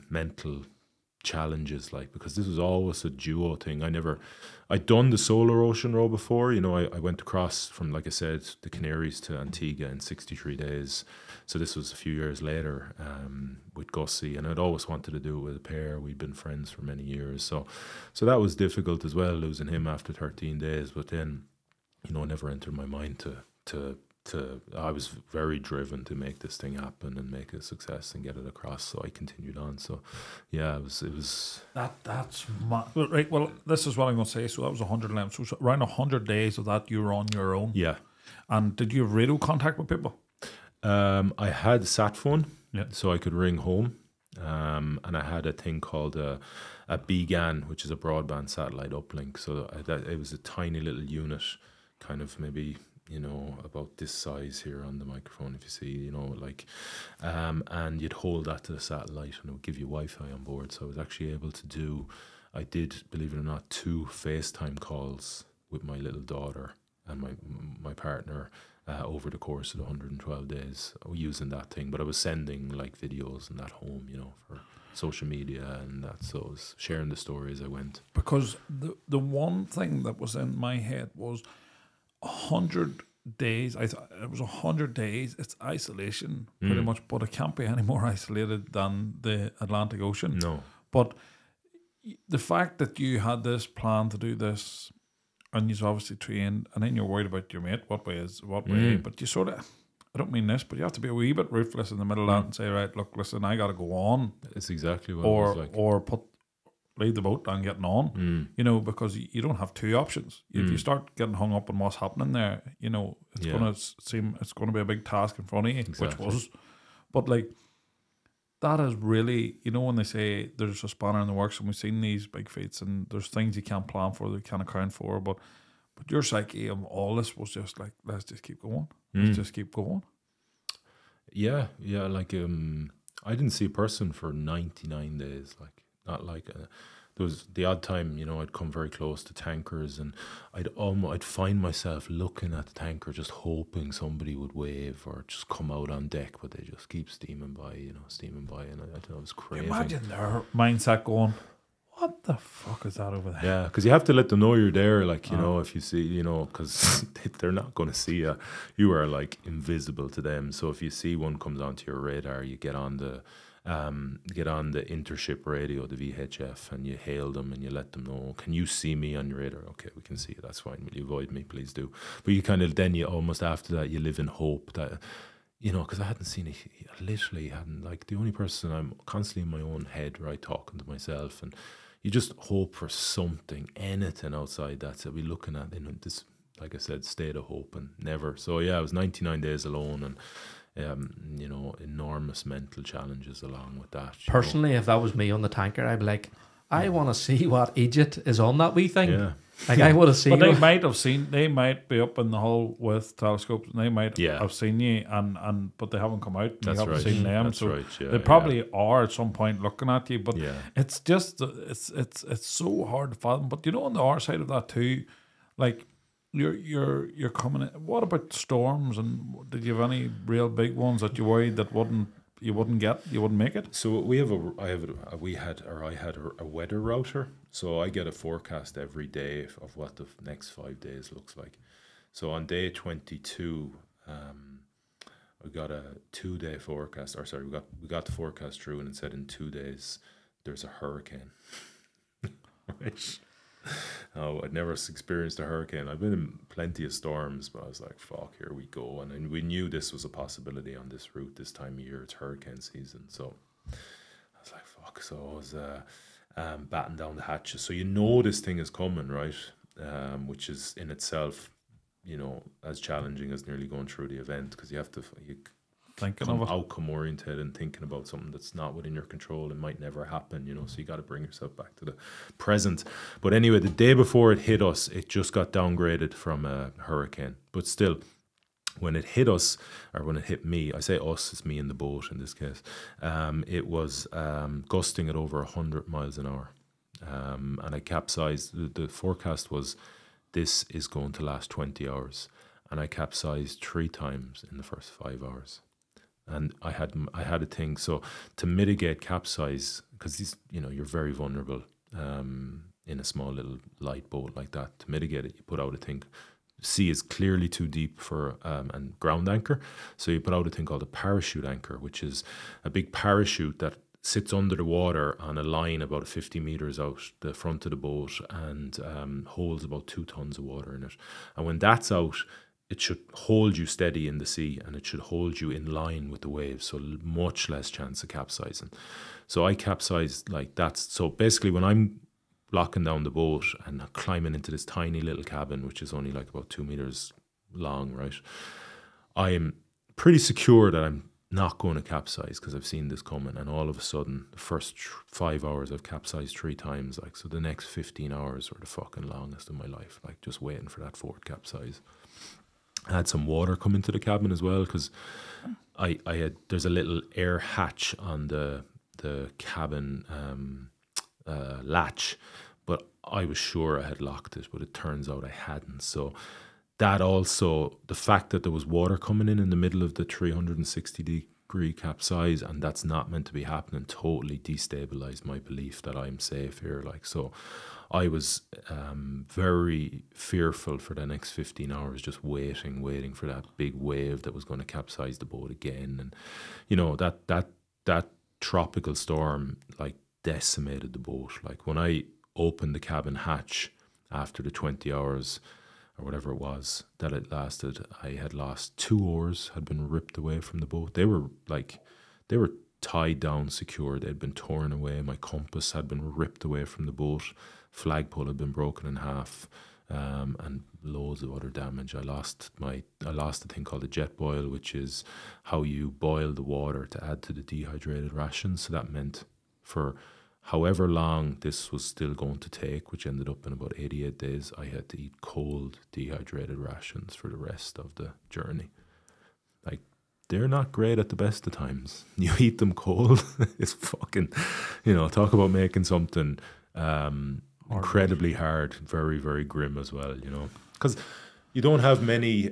mental challenges, like, because this was always a duo thing. I'd done the solo ocean row before, you know, I went across from, like I said, the Canaries to Antigua in 63 days. So this was a few years later with Gussie, and I'd always wanted to do it with a pair. We'd been friends for many years. So that was difficult as well, losing him after 13 days. But then you know, never entered my mind to I was very driven to make this thing happen and make it a success and get it across. So I continued on. So yeah, it was That's right. Well, this is what I'm going to say. So that was 111. So around 100 days of that, you were on your own. yeah. And did you have radio contact with people? I had a sat phone, Yeah. so I could ring home. And I had a thing called a BGAN, which is a broadband satellite uplink. So it was a tiny little unit, kind of maybe, you know, about this size here on the microphone, if you see, you know, like, and you'd hold that to the satellite and it would give you Wi-Fi on board. So I was actually able to do, I did, believe it or not, 2 FaceTime calls with my little daughter and my partner over the course of the 112 days using that thing. But I was sending like videos and that home, you know, for social media and that. So I was sharing the story as I went. Because the one thing that was in my head was 100 days. I thought it was 100 days. It's isolation pretty much, but it can't be any more isolated than the Atlantic Ocean. No. But the fact that you had this plan to do this, and you've obviously trained, and then you're worried about your mate, what way, but you sort of, I don't mean this, but you have to be a wee bit ruthless in the middle of that and say, right, look, listen, I got to go on. It's exactly what it was like. Or leave the boat and getting on, you know, because you don't have 2 options. If you start getting hung up on what's happening there, you know, it's going to be a big task in front of you, Exactly. which was, but like, that is really, you know, when they say there's a spanner in the works, and we've seen these big feats, and there's things you can't plan for, that you can't account for, but your psyche of all this was just like, let's just keep going. Let's just keep going. Yeah, like I didn't see a person for 99 days, like not like there was the odd time, you know, I'd come very close to tankers and I'd find myself looking at the tanker just hoping somebody would wave or just come out on deck, but they just keep steaming by, and I thought it was crazy. Imagine their mindset going, what the fuck is that over there? Yeah, because you have to let them know you're there, like, you know, if you see, you know, because they're not going to see you. You are like invisible to them. So if you see one comes onto your radar, you get on the intership radio, the VHF, and you hail them and you let them know, can you see me on your radar? Okay, we can see you, that's fine. Will you avoid me? Please do. But you kind of, then you almost after that, you live in hope that, you know, because I hadn't seen it, I literally hadn't, like, the only person, I'm constantly in my own head, right, talking to myself, and you just hope for something, anything outside that. So we're looking at, you know, this, like I said, state of hope, and never. So yeah, it was 99 days alone, and you know, enormous mental challenges along with that. Personally, if that was me on the tanker, I'd be like, I want to see what Egypt is on that wee thing. Yeah. Like, I would have seen. But they might be up in the hull with telescopes, and they might have seen you, but they haven't come out, and That's you haven't right. seen them. That's so right, yeah, they probably are at some point looking at you. But Yeah. it's just it's so hard to fathom. But you know, on the other side of that too, like you're coming in. What about storms? And did you have any real big ones that you worried that you wouldn't make it? So we had a weather router. So I get a forecast every day of what the next 5 days looks like. So on day 22, we got a 2-day forecast. Or sorry, we got the forecast through, and it said in 2 days there's a hurricane. Right. Oh, I'd never experienced a hurricane. I've been in plenty of storms, but I was like, fuck, here we go. And we knew this was a possibility on this route this time of year. It's hurricane season. So I was like, fuck. So I was batting down the hatches. So you know this thing is coming, right? Which is in itself, you know, as challenging as nearly going through the event, because you have to Thinking come of it. outcome oriented and thinking about something that's not within your control and might never happen, you know, so you got to bring yourself back to the present. But anyway, the day before it hit us, it just got downgraded from a hurricane. But still, when it hit us, or when it hit me, I say us, it's me in the boat in this case, it was gusting at over 100 miles an hour. And I capsized. The forecast was this is going to last 20 hours. And I capsized 3 times in the first 5 hours. And I had a thing, so to mitigate capsize, because these, you know, you're very vulnerable in a small little light boat like that. To mitigate it, you put out a thing. Sea is clearly too deep for and ground anchor, so you put out a thing called a parachute anchor, which is a big parachute that sits under the water on a line about 50 meters out the front of the boat, and holds about 2 tons of water in it. And when that's out, it should hold you steady in the sea, and it should hold you in line with the waves, so much less chance of capsizing. So I capsized like that. So basically, when I'm locking down the boat and climbing into this tiny little cabin, which is only like about 2 meters long, right, I am pretty secure that I'm not going to capsize because I've seen this coming. And all of a sudden, the first 5 hours I've capsized 3 times. Like, so the next 15 hours were the fucking longest of my life, like just waiting for that 4th capsize. I had some water come into the cabin as well, because I had, there's a little air hatch on the cabin latch, but I was sure I had locked it, but it turns out I hadn't. So that also, the fact that there was water coming in the middle of the 360-degree capsize, and that's not meant to be happening, totally destabilized my belief that I'm safe here. Like, so I was very fearful for the next 15 hours, just waiting for that big wave that was going to capsize the boat again. And you know, that tropical storm like decimated the boat. Like, when I opened the cabin hatch after the 20 hours or whatever it was that it lasted, I had lost 2 oars, had been ripped away from the boat. They were tied down secure. They'd been torn away. My compass had been ripped away from the boat. Flagpole had been broken in half, and loads of other damage. I lost a thing called a jet boil, which is how you boil the water to add to the dehydrated rations. So that meant for however long this was still going to take, which ended up in about 88 days, I had to eat cold dehydrated rations for the rest of the journey. Like, they're not great at the best of times. You eat them cold, it's fucking, you know, talk about making something incredibly hard, very, very grim as well, you know. Because you don't have many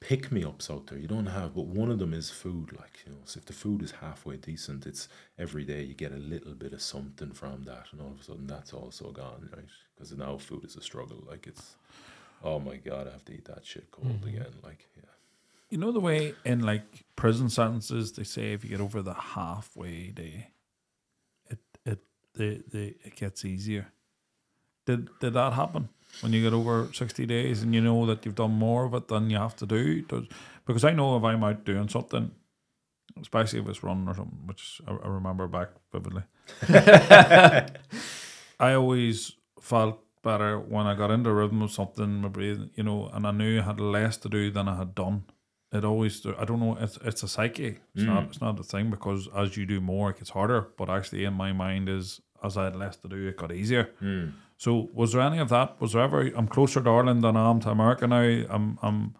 pick-me-ups out there. You don't have, but one of them is food. Like, you know, so if the food is halfway decent, it's every day you get a little bit of something from that, and all of a sudden that's also gone, right? Because now food is a struggle. Like, it's, oh my God, I have to eat that shit cold again. Like, yeah. You know the way in like prison sentences they say if you get over the halfway day, it gets easier. Did that happen when you get over 60 days and you know that you've done more of it than you have to do? Because I know if I'm out doing something, especially if it's running or something, which I remember back vividly, I always felt better when I got into rhythm of something, my breathing, you know, and I knew I had less to do than I had done. It always, I don't know, it's a psyche. It's not a thing, because as you do more, it gets harder. But actually, in my mind, is as I had less to do, it got easier. So, was there any of that? Was there ever? I'm closer to Ireland than I am to America now. I'm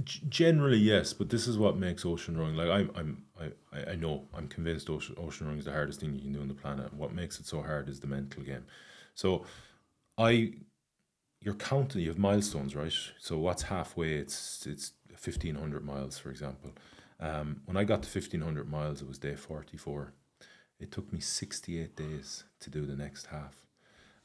Generally, yes, but this is what makes ocean rowing. Like, I know, I'm convinced ocean rowing is the hardest thing you can do on the planet. And what makes it so hard is the mental game. So, you're counting. You have milestones, right? So what's halfway? It's 1,500 miles, for example. When I got to 1,500 miles, it was day 44. It took me 68 days to do the next half.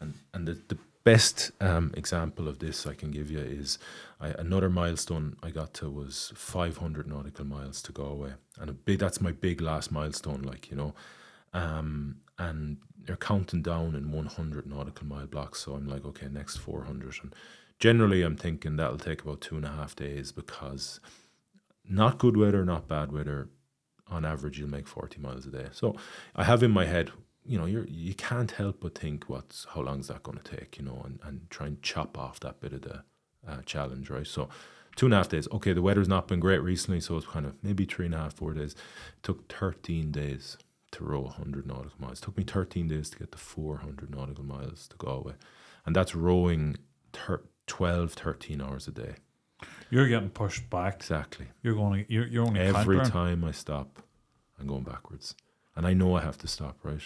And the best example of this I can give you is another milestone I got to was 500 nautical miles to Galway. And that's my big last milestone, like, you know. And they're counting down in 100 nautical mile blocks. So I'm like, okay, next 400. And generally, I'm thinking that'll take about 2.5 days, because not good weather, not bad weather, on average, you'll make 40 miles a day. So I have in my head, you know, you can't help but think how long is that going to take, you know, and try and chop off that bit of the challenge, right? So 2.5 days. Okay, the weather's not been great recently, so it's kind of maybe 3.5, 4 days. It took 13 days to row 100 nautical miles. It took me 13 days to get to 400 nautical miles to Galway. And that's rowing 12, 13 hours a day. You're getting pushed back. Exactly. You're only every time I stop, I'm going backwards. And I know I have to stop, right?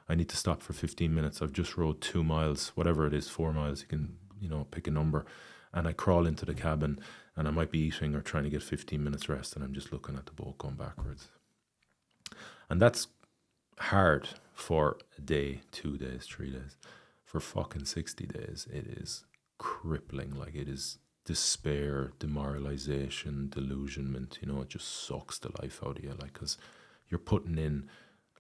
I need to stop for 15 minutes. I've just rowed 2 miles, whatever it is, 4 miles. You can, you know, pick a number. And I crawl into the cabin, and I might be eating or trying to get 15 minutes rest, and I'm just looking at the boat going backwards. And that's hard for a day, 2 days, 3 days. For fucking 60 days, it is crippling. Like, it is despair, demoralization, delusionment. You know, it just sucks the life out of you. Like, because you're putting in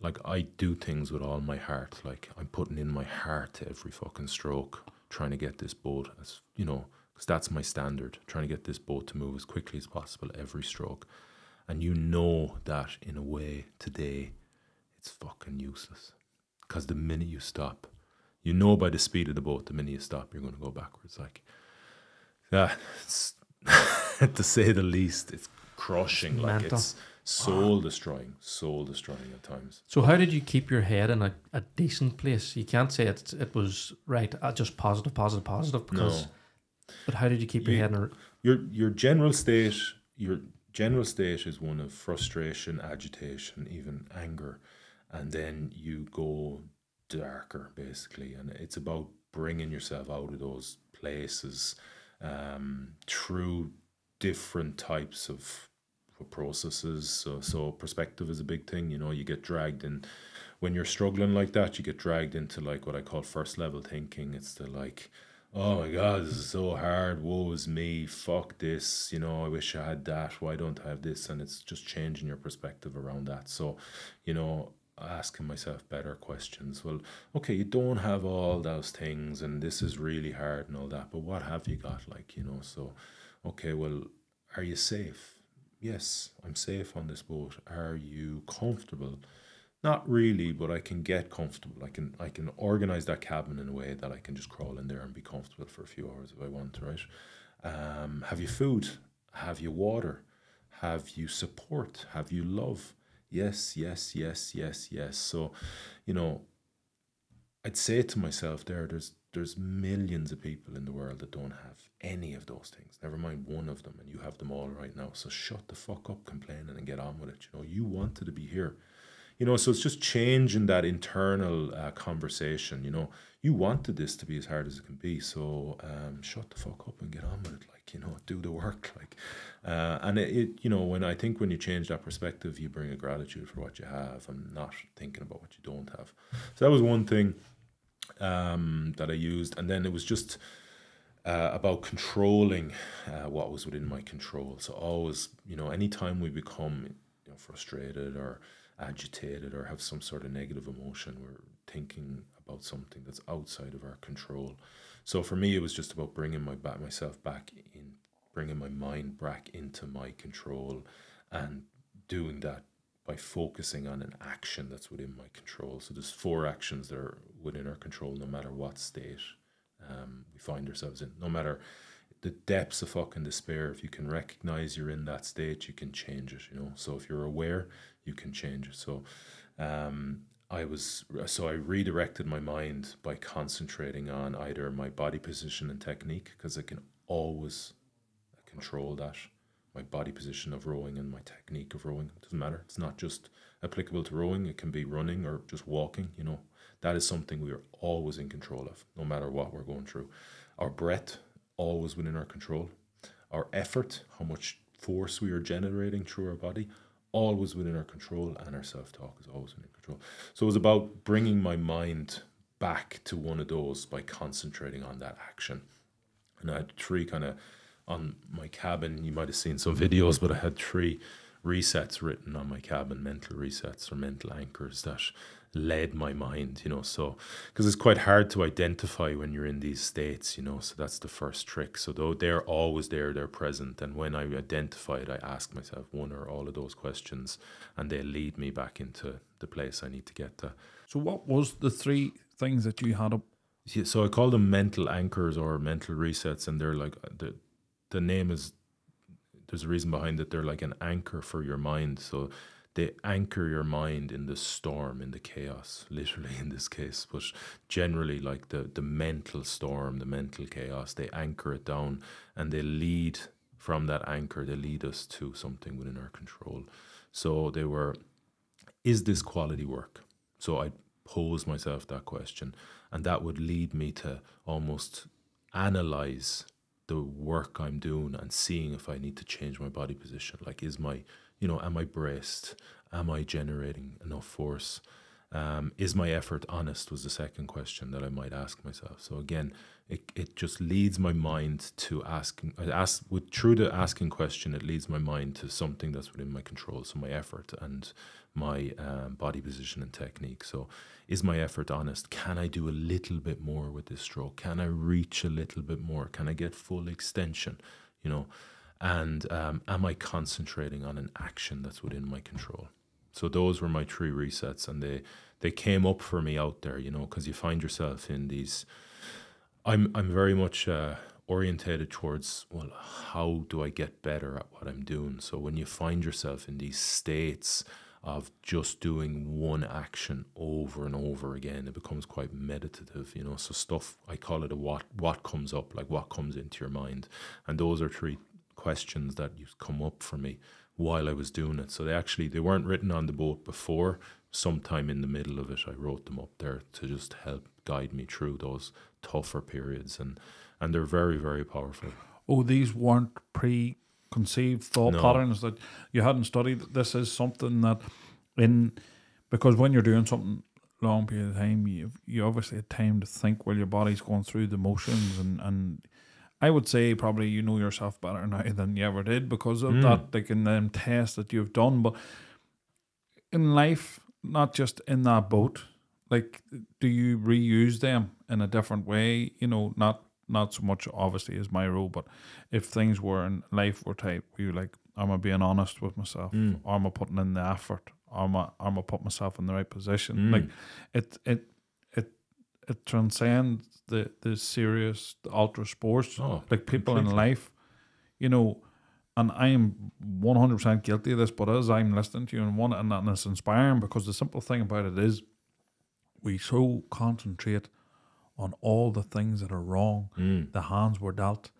like I do things with all my heart. Like I'm putting in my heart to every fucking stroke, trying to get this boat as because that's my standard. Trying to get this boat to move as quickly as possible every stroke, and that in a way today, it's fucking useless. Because the minute you stop, by the speed of the boat, the minute you stop, you're going to go backwards. Like, yeah, it's to say the least, it's crushing. It's like mental. it's soul destroying at times. So how did you keep your head in a decent place? You can't say it was right, just positive, because. No. But how did you keep your head in your general state? Your general state is one of frustration, agitation, even anger, and then you go darker, basically, and it's about bringing yourself out of those places through different types of processes. So perspective is a big thing. You get dragged in when you're struggling like that. You get dragged into like what I call first level thinking. It's the like, oh my God, this is so hard. Woe is me. Fuck this. I wish I had that. Why don't I have this? And it's just changing your perspective around that. So, asking myself better questions. Well, okay, you don't have all those things and this is really hard and all that, but what have you got? Like, so, okay, well, are you safe? Yes, I'm safe on this boat. Are you comfortable? Not really, but I can get comfortable. I can organize that cabin in a way that I can just crawl in there and be comfortable for a few hours if I want to, right? Have you food? Have you water? Have you support? Have you love? Yes. So, I'd say to myself there's millions of people in the world that don't have any of those things. Never mind one of them, and you have them all right now. So shut the fuck up complaining and get on with it. You wanted to be here. So it's just changing that internal conversation. You wanted this to be as hard as it can be. So shut the fuck up and get on with it. Like, do the work. Like, and when you change that perspective, you bring a gratitude for what you have and not thinking about what you don't have. So that was one thing that I used. And then it was just about controlling what was within my control. So always, anytime we become frustrated or agitated or have some sort of negative emotion, we're thinking about something that's outside of our control. So for me, it was just about bringing myself back in, bringing my mind back into my control, and doing that by focusing on an action that's within my control. So there's 4 actions that are within our control, no matter what state we find ourselves in, no matter the depths of fucking despair. If you can recognize you're in that state, you can change it. So if you're aware, you can change it. So I redirected my mind by concentrating on either my body position and technique, because I can always control that. My body position of rowing and my technique of rowing, it doesn't matter. It's not just applicable to rowing. It can be running or just walking. That is something we are always in control of, no matter what we're going through. Our breath, always within our control. Our effort, how much force we are generating through our body, always within our control. And our self-talk is always within control. So it was about bringing my mind back to one of those by concentrating on that action. And I had 3 kind of, on my cabin, you might have seen some videos, but I had 3 resets written on my cabin, mental resets or mental anchors that led my mind, so because it's quite hard to identify when you're in these states, so that's the first trick. So though they're always there, they're present, and when I identify it, I ask myself one or all of those questions, and they lead me back into the place I need to get to. So what was the 3 things that you had up? Yeah, so I call them mental anchors or mental resets, and they're like the name is, there's a reason behind it. They're like an anchor for your mind. So they anchor your mind in the storm, in the chaos, literally in this case, but generally like the mental storm, the mental chaos, they anchor it down, and they lead from that anchor, they lead us to something within our control. So they were, is this quality work? So I pose myself that question, and that would lead me to almost analyze the work I'm doing and seeing if I need to change my body position. Like, is my, am I braced? Am I generating enough force? Is my effort honest was the second question that I might ask myself. So again, it just leads my mind to through the asking question, it leads my mind to something that's within my control. So my effort and my body position and technique. So is my effort honest? Can I do a little bit more with this stroke? Can I reach a little bit more? Can I get full extension? You know, and am I concentrating on an action that's within my control? So those were my 3 resets, and they came up for me out there, you know, because you find yourself in these. I'm very much orientated towards, well, how do I get better at what I'm doing? So when you find yourself in these states of just doing one action over and over again, it becomes quite meditative, you know. So stuff, I call it a what comes up, like what comes into your mind, and those are 3 questions that used to come up for me while I was doing it. So they weren't written on the boat before. Sometime in the middle of it, I wrote them up there to just help guide me through those tougher periods, and they're very, very powerful. Oh, these weren't preconceived thought patterns that you hadn't studied. This is something that because when you're doing something long period of time, you obviously had time to think while your body's going through the motions, and I would say probably you know yourself better now than you ever did because of that, like in them tests that you've done. But in life, not just in that boat, like, do you reuse them in a different way? You know, not so much obviously as my role, but if things were in life were type, were you like, am I being honest with myself? Or am I putting in the effort? Or am I putting myself in the right position? Like, it transcends the serious, the ultra sports, like people completely. in life, you know. And I am 100% guilty of this, but as I'm listening to you and it's inspiring, because the simple thing about it is we so concentrate on all the things that are wrong, the hands were dealt,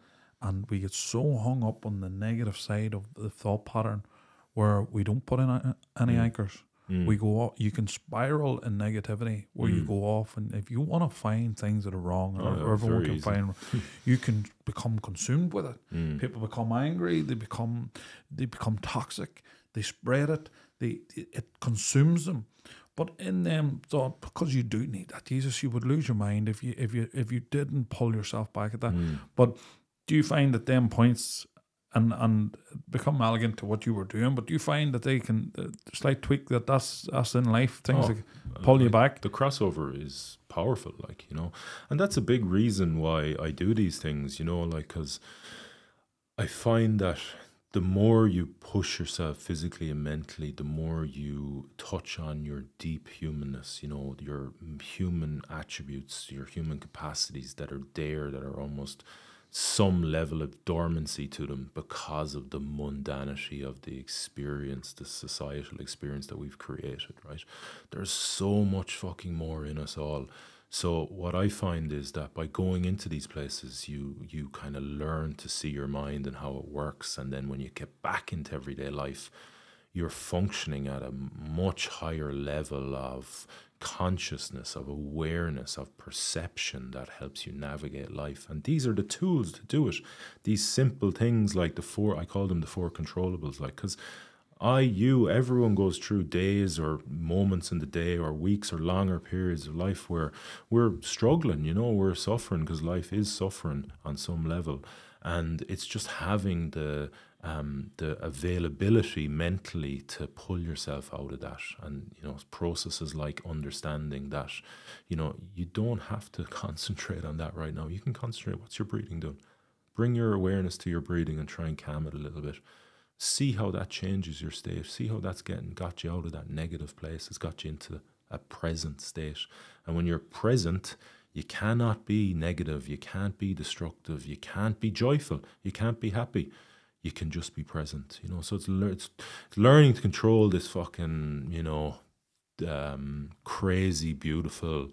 and we get so hung up on the negative side of the thought pattern where we don't put in any anchors. We go off, you can spiral in negativity where you go off, and if you want to find things that are wrong, or everyone can find, you can become consumed with it. People become angry, they become toxic, they spread it, it consumes them. But in them thought, because you do need that, Jesus, you would lose your mind if you didn't pull yourself back at that. But do you find that them points and become elegant to what you were doing, but do you find that they can slight tweak that's in life, things that pull you back? The crossover is powerful, like, you know, and that's a big reason why I do these things, you know, like, because I find that the more you push yourself physically and mentally, the more you touch on your deep humanness, you know, your human attributes, your human capacities that are there, that are almost some level of dormancy to them because of the mundanity of the experience, the societal experience that we've created, right? There's so much fucking more in us all. So what I find is that by going into these places, you kind of learn to see your mind and how it works. And then when you get back into everyday life, you're functioning at a much higher level of consciousness, of awareness, of perception that helps you navigate life. And these are the tools to do it. These simple things like I call them the 4 controllables, like, because everyone goes through days or moments in the day or weeks or longer periods of life where we're struggling, you know, we're suffering, because life is suffering on some level. And it's just having the availability mentally to pull yourself out of that. And, you know, processes like understanding that, you know, you don't have to concentrate on that right now. You can concentrate, what's your breathing doing? Bring your awareness to your breathing and try and calm it a little bit. See how that changes your state. See how that's got you out of that negative place. It's got you into a present state. And when you're present, you cannot be negative. You can't be destructive. You can't be joyful. You can't be happy. You can just be present, you know. So it's learning to control this fucking, you know, crazy, beautiful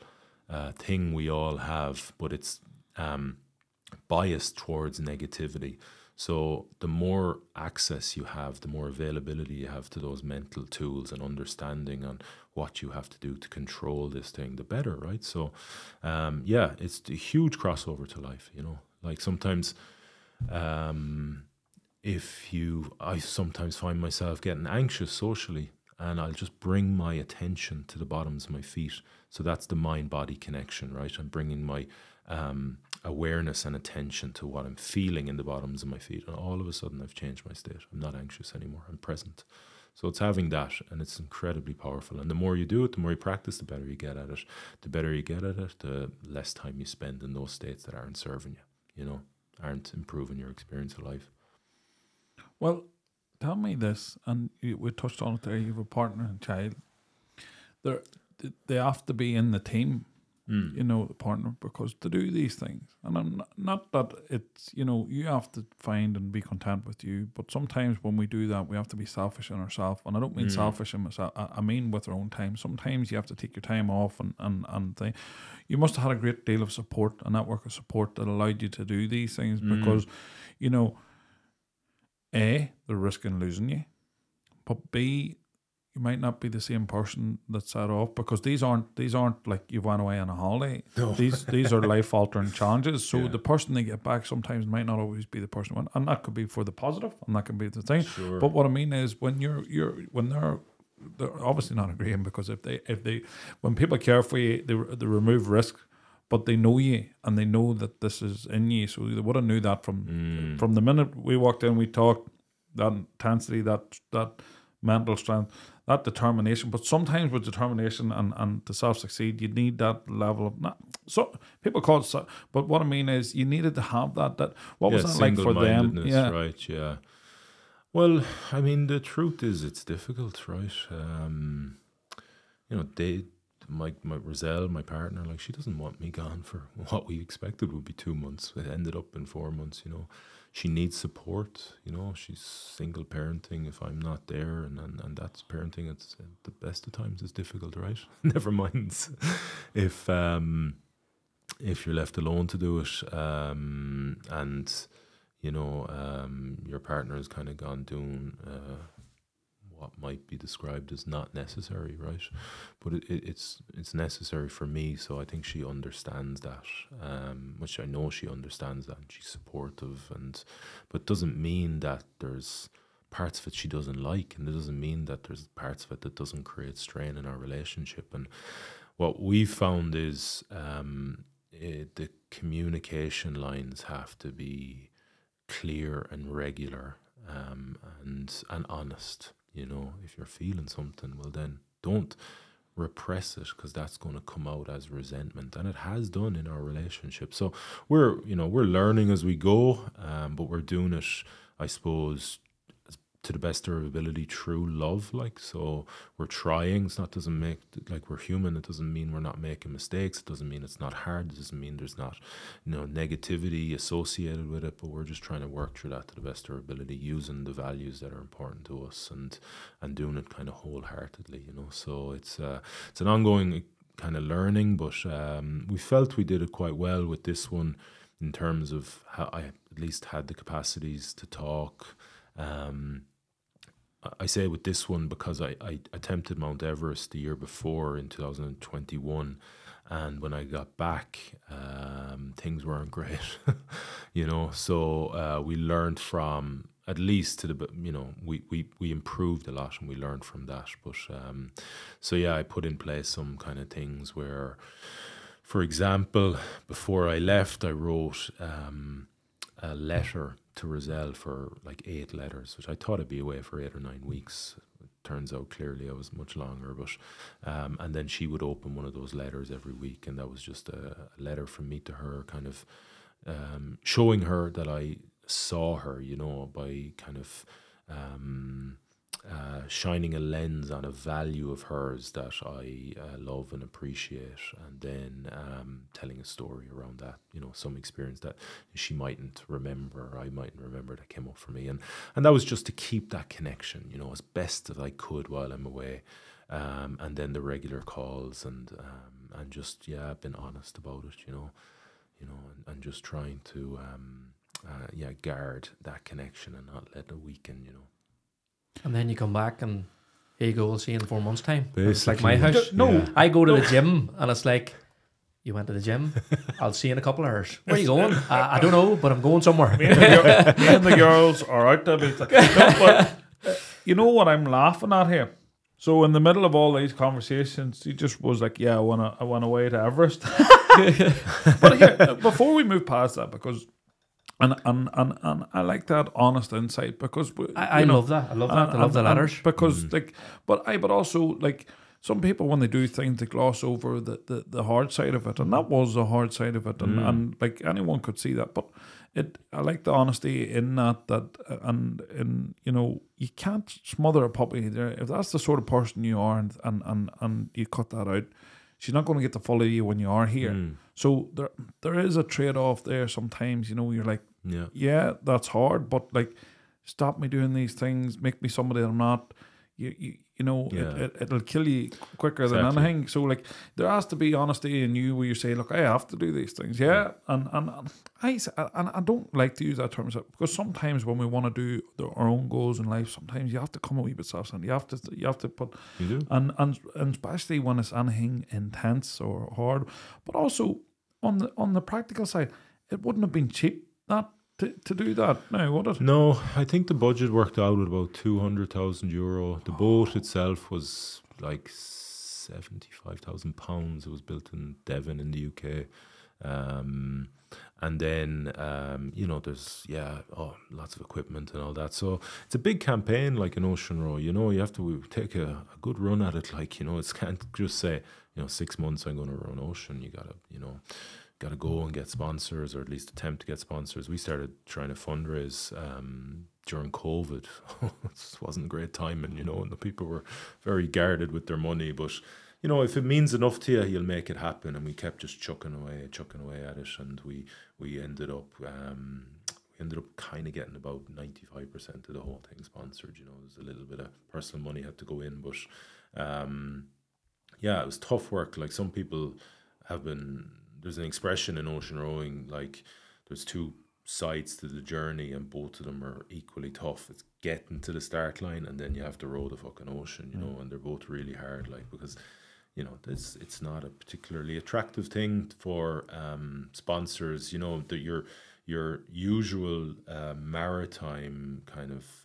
thing we all have, but it's biased towards negativity. So the more access you have, the more availability you have to those mental tools and understanding on what you have to do to control this thing, the better, right? So, yeah, it's a huge crossover to life, you know. Like sometimes, I sometimes find myself getting anxious socially, and I'll just bring my attention to the bottoms of my feet. So that's the mind-body connection, right? I'm bringing my awareness and attention to what I'm feeling in the bottoms of my feet. And all of a sudden, I've changed my state. I'm not anxious anymore. I'm present. So it's having that, and it's incredibly powerful. And the more you do it, the more you practice, the better you get at it. The better you get at it, the less time you spend in those states that aren't serving you, you know, aren't improving your experience of life. Well, tell me this, and we touched on it there, you have a partner and child. They have to be in the team, you know, the partner, because to do these things. And I'm not that it's, you know, you have to find and be content with you, but sometimes when we do that, we have to be selfish in ourselves. And I don't mean selfish in myself, I mean with our own time. Sometimes you have to take your time off and think. You must have had a great deal of support, a network of support that allowed you to do these things because, you know, A, they're risking losing you, but B, you might not be the same person that set off, because these aren't like you went away on a holiday. No. These are life altering challenges. So the person they get back sometimes might not always be the person, and that could be for the positive, and that can be the thing. Sure. But what I mean is when when they're obviously not agreeing, because if they when people care for you, they remove risk. But they know you, and they know that this is in you. So they would have knew that from the minute we walked in. We talked, that intensity, that mental strength, that determination. But sometimes with determination and to self-succeed, you need that level of... So people call it... But what I mean is you needed to have that. What was that like for them? Yeah. Right, yeah. Well, I mean, the truth is it's difficult, right? You know, my Roselle, my partner, like, she doesn't want me gone for what we expected would be 2 months. It ended up in 4 months, you know. She needs support, you know. She's single parenting if I'm not there, and that's parenting. It's the best of times is difficult, right? Never mind if you're left alone to do it, and you know, your partner has kind of gone doing what might be described as not necessary, right? But it's necessary for me, so I think she understands that, which I know she understands that, and she's supportive, but doesn't mean that there's parts of it she doesn't like, and it doesn't mean that there's parts of it that doesn't create strain in our relationship. And what we've found is the communication lines have to be clear and regular, and honest. You know, if you're feeling something, well then don't repress it, because that's going to come out as resentment, and it has done in our relationship. So we're learning as we go, but we're doing it, I suppose, to the best of our ability through love. Like, so we're trying. It's not, doesn't make, like, we're human. It doesn't mean we're not making mistakes. It doesn't mean it's not hard. It doesn't mean there's not, you know, negativity associated with it, but we're just trying to work through that to the best of our ability, using the values that are important to us, and doing it kind of wholeheartedly, you know. So it's an ongoing kind of learning, but we felt we did it quite well with this one, in terms of how I at least had the capacities to talk. I say with this one because I attempted Mount Everest the year before in 2021, and when I got back, things weren't great, you know. So we learned from, at least to the, you know, we improved a lot, and we learned from that. But so yeah, I put in place some kind of things where, for example, before I left, I wrote a letter to Roselle for like 8 letters, which I thought I'd be away for 8 or 9 weeks. It turns out clearly I was much longer, but and then she would open one of those letters every week, and that was just a letter from me to her, kind of showing her that I saw her, you know, by kind of shining a lens on a value of hers that I love and appreciate, and then telling a story around that, you know, some experience that she mightn't remember, or I mightn't remember, that came up for me, and that was just to keep that connection, you know, as best as I could while I'm away, and then the regular calls, and just, yeah, I've been honest about it, you know, and just trying to guard that connection and not let it weaken, you know. And then you come back and here you go, we'll see you in 4 months' time. Basically. It's like my house. No, I go to the gym and it's like, you went to the gym? I'll see you in a couple of hours. Where are you going? I don't know, but I'm going somewhere. Me and the girls are out there. But you know what I'm laughing at here? So in the middle of all these conversations, he just was like, "Yeah, I want away to Everest." But here, before we move past that, because and I like that honest insight, because I love that. I love that. I love the letters. because but also like some people, when they do things, they gloss over the hard side of it, and that was the hard side of it, and like anyone could see that, but. I like the honesty in that and you know, you can't smother a puppy there. If that's the sort of person you are, and you cut that out, she's not going to get to follow you when you are here. So there is a trade-off there sometimes. You know, you're like, yeah, that's hard, but like, stop me doing these things, make me somebody I'm not. You know, it'll kill you quicker than anything. So like, there has to be honesty in you where you say, look, I have to do these things. Yeah, and I don't like to use that term, because sometimes when we want to do our own goals in life, sometimes you have to come a wee bit self-centered. You have to put, you do, and especially when it's anything intense or hard. But also on the practical side, it wouldn't have been cheap to do that now, would it? No, I think the budget worked out at about €200,000. The boat itself was like £75,000. It was built in Devon in the UK. And then, you know, there's, lots of equipment and all that. So it's a big campaign, like an Ocean Row. You know, you have to take a good run at it. Like, you know, it can't just say, 6 months I'm going to run Ocean. You got to go and get sponsors, or at least attempt to get sponsors. We started trying to fundraise during COVID. It wasn't great timing, and the people were very guarded with their money. But, if it means enough to you, you'll make it happen. And we kept just chucking away at it. And we ended up kind of getting about 95% of the whole thing sponsored. There's a little bit of personal money had to go in. But, it was tough work. Like, some people have been... There's an expression in ocean rowing, like, there's two sides to the journey and both of them are equally tough. It's getting to the start line, and then you have to row the fucking ocean, and they're both really hard, like, because, it's not a particularly attractive thing for sponsors. Your usual maritime kind of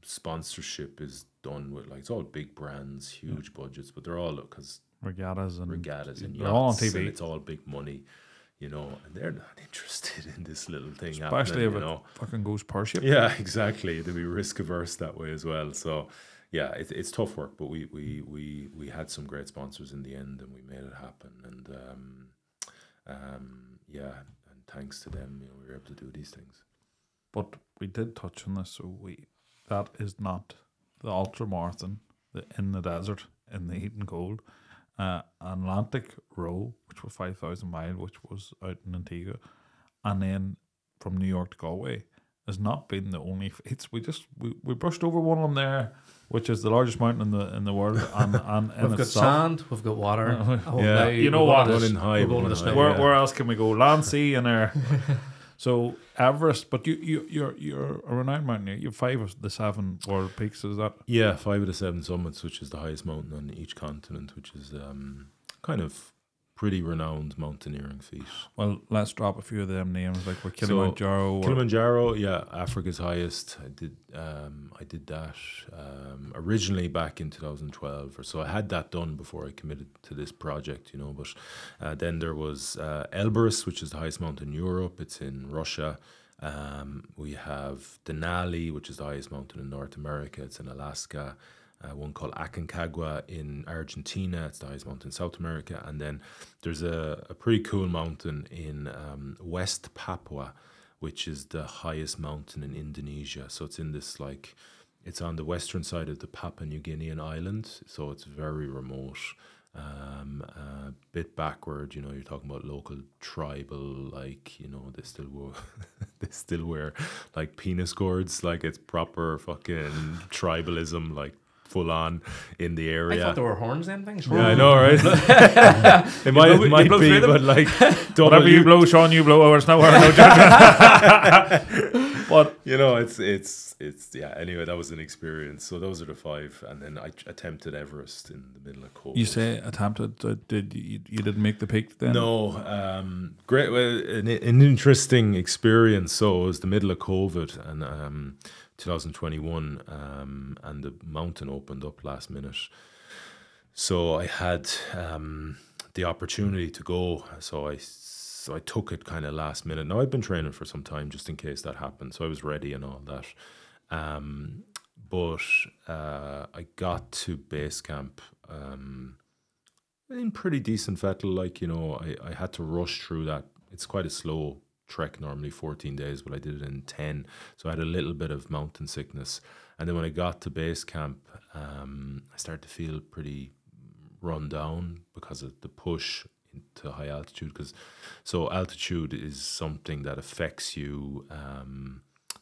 sponsorship is done with, like, it's all big brands, huge budgets, but they're all, because regattas and yachts, all on TV. and it's all big money, and they're not interested in this little thing, especially happening, if it fucking goes pear-shaped. Yeah, exactly. They'd be risk averse that way as well. So yeah, it's tough work, but we had some great sponsors in the end, and we made it happen. And and thanks to them, we were able to do these things. But we did touch on this, so that is not the ultra marathon in the desert in the heat and cold. Atlantic Row, which was 5,000 miles, which was out in Antigua, and then from New York to Galway, has not been the only feats. We brushed over one of them there, which is the largest mountain in the world, and we've got sand, we've got water. Yeah, you know what? We're going to the snow. Where else can we go? Land, sea, and air. So Everest, but you're a renowned mountaineer. You have 5 of the 7 world peaks. Is that? Yeah, 5 of the 7 summits, which is the highest mountain on each continent, which is kind of pretty renowned mountaineering feat. Well, let's drop a few of them names, like we're Kilimanjaro. Kilimanjaro, yeah, Africa's highest. I did that originally back in 2012 or so. I had that done before I committed to this project, But then there was Elbrus, which is the highest mountain in Europe. It's in Russia. We have Denali, which is the highest mountain in North America. It's in Alaska. One called Aconcagua in Argentina. It's the highest mountain in South America. And then there's a pretty cool mountain in West Papua, which is the highest mountain in Indonesia. So it's in this, like, it's on the western side of the Papua New Guinean island. So it's very remote, a bit backward. You're talking about local tribal, like, they still wear like penis cords. Like, it's proper fucking tribalism, like, full on in the area. I thought there were horns and things. Yeah, I know, right? It might be, but like, whatever you blow, Sean, you blow. Or it's not no judgment. But it's yeah. Anyway, that was an experience. So those are the 5, and then I attempted Everest in the middle of COVID. You say attempted? Did you didn't make the peak then? No. Great. Well, an interesting experience. So it was the middle of COVID, and 2021, and the mountain opened up last minute. So I had the opportunity to go. So I took it kind of last minute. Now I'd been training for some time just in case that happened, so I was ready and all that. But I got to base camp in pretty decent fettle. Like, you know, I had to rush through that. It's quite a slow trek, normally 14 days, but I did it in 10. So I had a little bit of mountain sickness. And then when I got to base camp, I started to feel pretty run down because of the push into high altitude. So altitude is something that affects you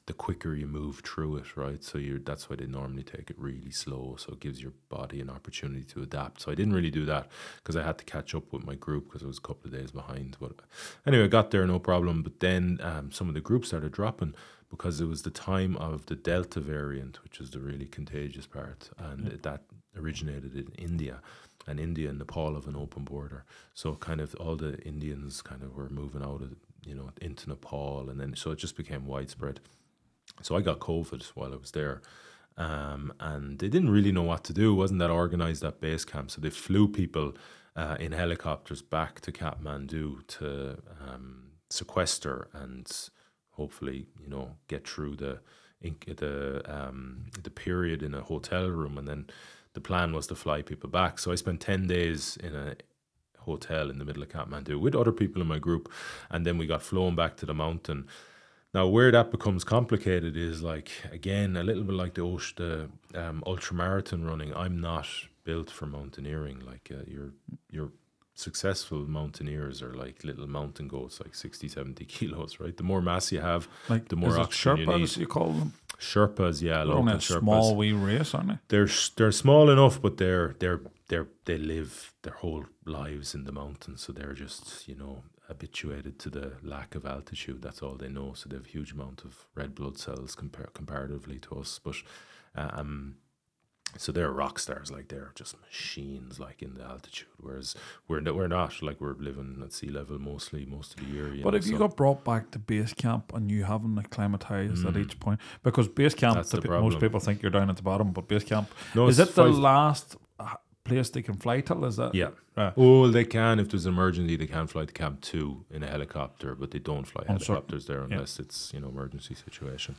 the quicker you move through it, right? So that's why they normally take it really slow, so it gives your body an opportunity to adapt. So I didn't really do that because I had to catch up with my group because I was a couple of days behind. But anyway, I got there, no problem. But then some of the groups started dropping because it was the time of the Delta variant, which is the really contagious part, and that originated in India. And India and Nepal have an open border, so kind of all the Indians kind of were moving out of, you know, into Nepal, and then so it just became widespread. So I got COVID while I was there, and they didn't really know what to do. It wasn't that organised at base camp, so they flew people in helicopters back to Kathmandu to sequester and hopefully, you know, get through the period in a hotel room, and then the plan was to fly people back. So I spent 10 days in a hotel in the middle of Kathmandu with other people in my group, and then we got flown back to the mountain. Now, where that becomes complicated is, like, again, a little bit like the ultramarathon running. I'm not built for mountaineering. Like, your successful mountaineers are like little mountain goats, like 60, 70 kilos, right? The more mass you have, like, the more oxygen you need. Sherpas, you call them? Sherpas, yeah, They're only a small wee race, aren't they? They're small enough, but they live their whole lives in the mountains, so they're just, you know, habituated to the lack of altitude. That's all they know. So they have a huge amount of red blood cells comparatively to us. But so they're rock stars, like they're just machines, like in the altitude. Whereas we're not, like we're living at sea level most of the year. But if you got brought back to base camp and you haven't acclimatized at each point, because base camp, most people think you're down at the bottom, but base camp, is it the last place they can fly till? Is that? Yeah. Oh, they can. If there's an emergency, they can fly to Camp 2 in a helicopter, but they don't fly helicopters there unless it's, you know, emergency situation.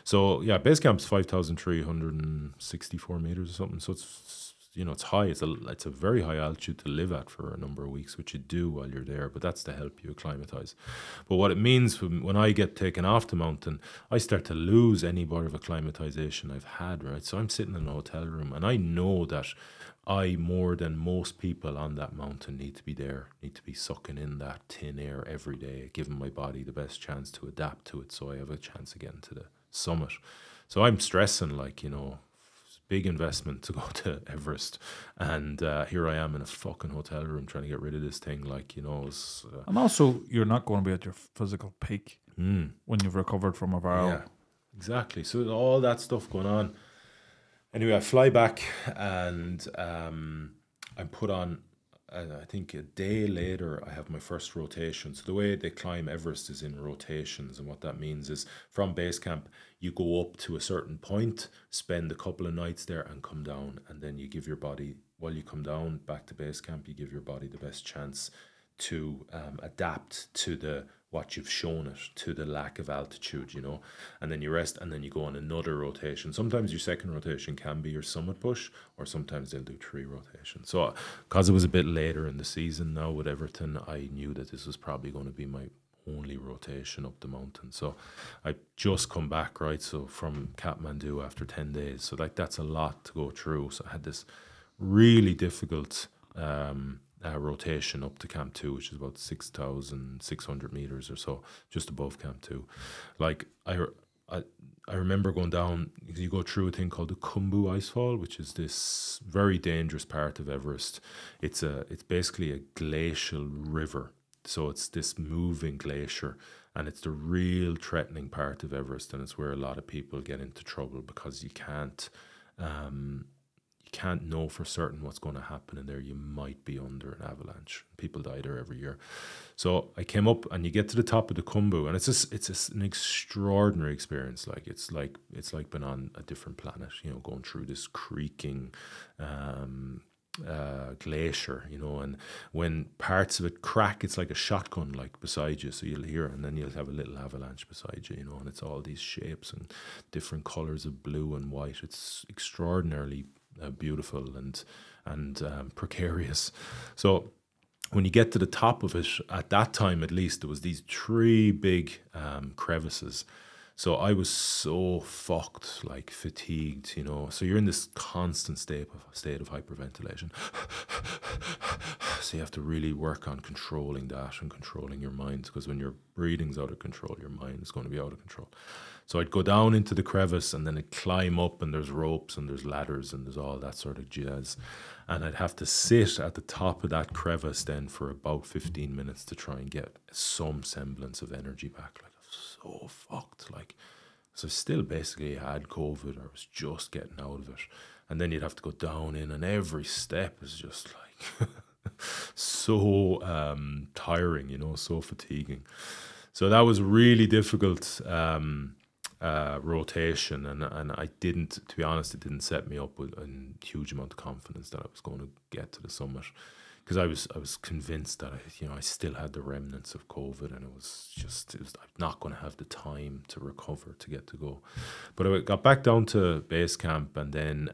So yeah, base camp's 5,364 meters or something. So it's, you know, it's high. It's a very high altitude to live at for a number of weeks, which you do while you're there, but that's to help you acclimatize. But what it means when I get taken off the mountain, I start to lose any part of acclimatization I've had, right? So I'm sitting in a hotel room and I know that I, more than most people on that mountain, need to be sucking in that thin air every day, giving my body the best chance to adapt to it so I have a chance again to the summit. So I'm stressing, like, you know, big investment to go to Everest, and here I am in a fucking hotel room trying to get rid of this thing, like, you know. And also, you're not going to be at your physical peak when you've recovered from a viral. Yeah, exactly. So all that stuff going on. Anyway, I fly back and I'm put on, I think a day later, I have my first rotation. So the way they climb Everest is in rotations. And what that means is from base camp, you go up to a certain point, spend a couple of nights there and come down. And then you give your body, while you come down back to base camp, you give your body the best chance to adapt to what you've shown it, to the lack of altitude, you know, and then you rest and then you go on another rotation. Sometimes your second rotation can be your summit push, or sometimes they'll do 3 rotations. So because it was a bit later in the season now with Everton, I knew that this was probably going to be my only rotation up the mountain. So I just come back, right, so from Kathmandu after 10 days. So like that's a lot to go through. So I had this really difficult rotation up to Camp 2, which is about 6,600 meters or so, just above Camp 2. Like I remember going down, you go through a thing called the Khumbu Icefall, which is this very dangerous part of Everest. It's basically a glacial river. So it's this moving glacier, and it's the real threatening part of Everest, and it's where a lot of people get into trouble because you can't can't know for certain what's going to happen in there. You might be under an avalanche. People die there every year. So I came up, and you get to the top of the Cumbu, and it's an extraordinary experience. Like it's like being on a different planet, going through this creaking glacier, and when parts of it crack, it's like a shotgun like beside you, so you'll hear, and then you'll have a little avalanche beside you, and it's all these shapes and different colors of blue and white. It's extraordinarily beautiful and precarious. So when you get to the top of it, at that time at least, there was these 3 big crevices. So I was so fucked, like fatigued, So you're in this constant state of hyperventilation. So you have to really work on controlling that and controlling your mind, because when your breathing's out of control, your mind is going to be out of control. So I'd go down into the crevice, and then I'd climb up, and there's ropes and there's ladders and there's all that sort of jazz. And I'd have to sit at the top of that crevice then for about 15 minutes to try and get some semblance of energy back. Like, so fucked, like, so still basically had COVID, or was just getting out of it, and then you'd have to go down in, and every step is just like so tiring, so fatiguing. So that was really difficult rotation, and I didn't, to be honest, it didn't set me up with a huge amount of confidence that I was going to get to the summit, because I was convinced that I still had the remnants of COVID, and it was I'm not going to have the time to recover to get to go. But I got back down to base camp, and then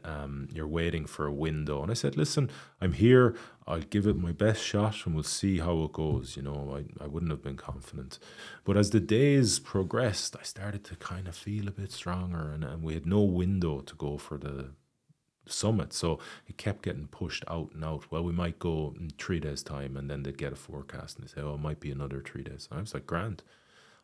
you're waiting for a window, and I said, listen, I'm here, I'll give it my best shot, and we'll see how it goes. I wouldn't have been confident, but as the days progressed, I started to kind of feel a bit stronger, and we had no window to go for the summit, so it kept getting pushed out and out. Well, we might go in 3 days' time, and then they'd get a forecast and they say, oh, it might be another 3 days. And I was like, grand,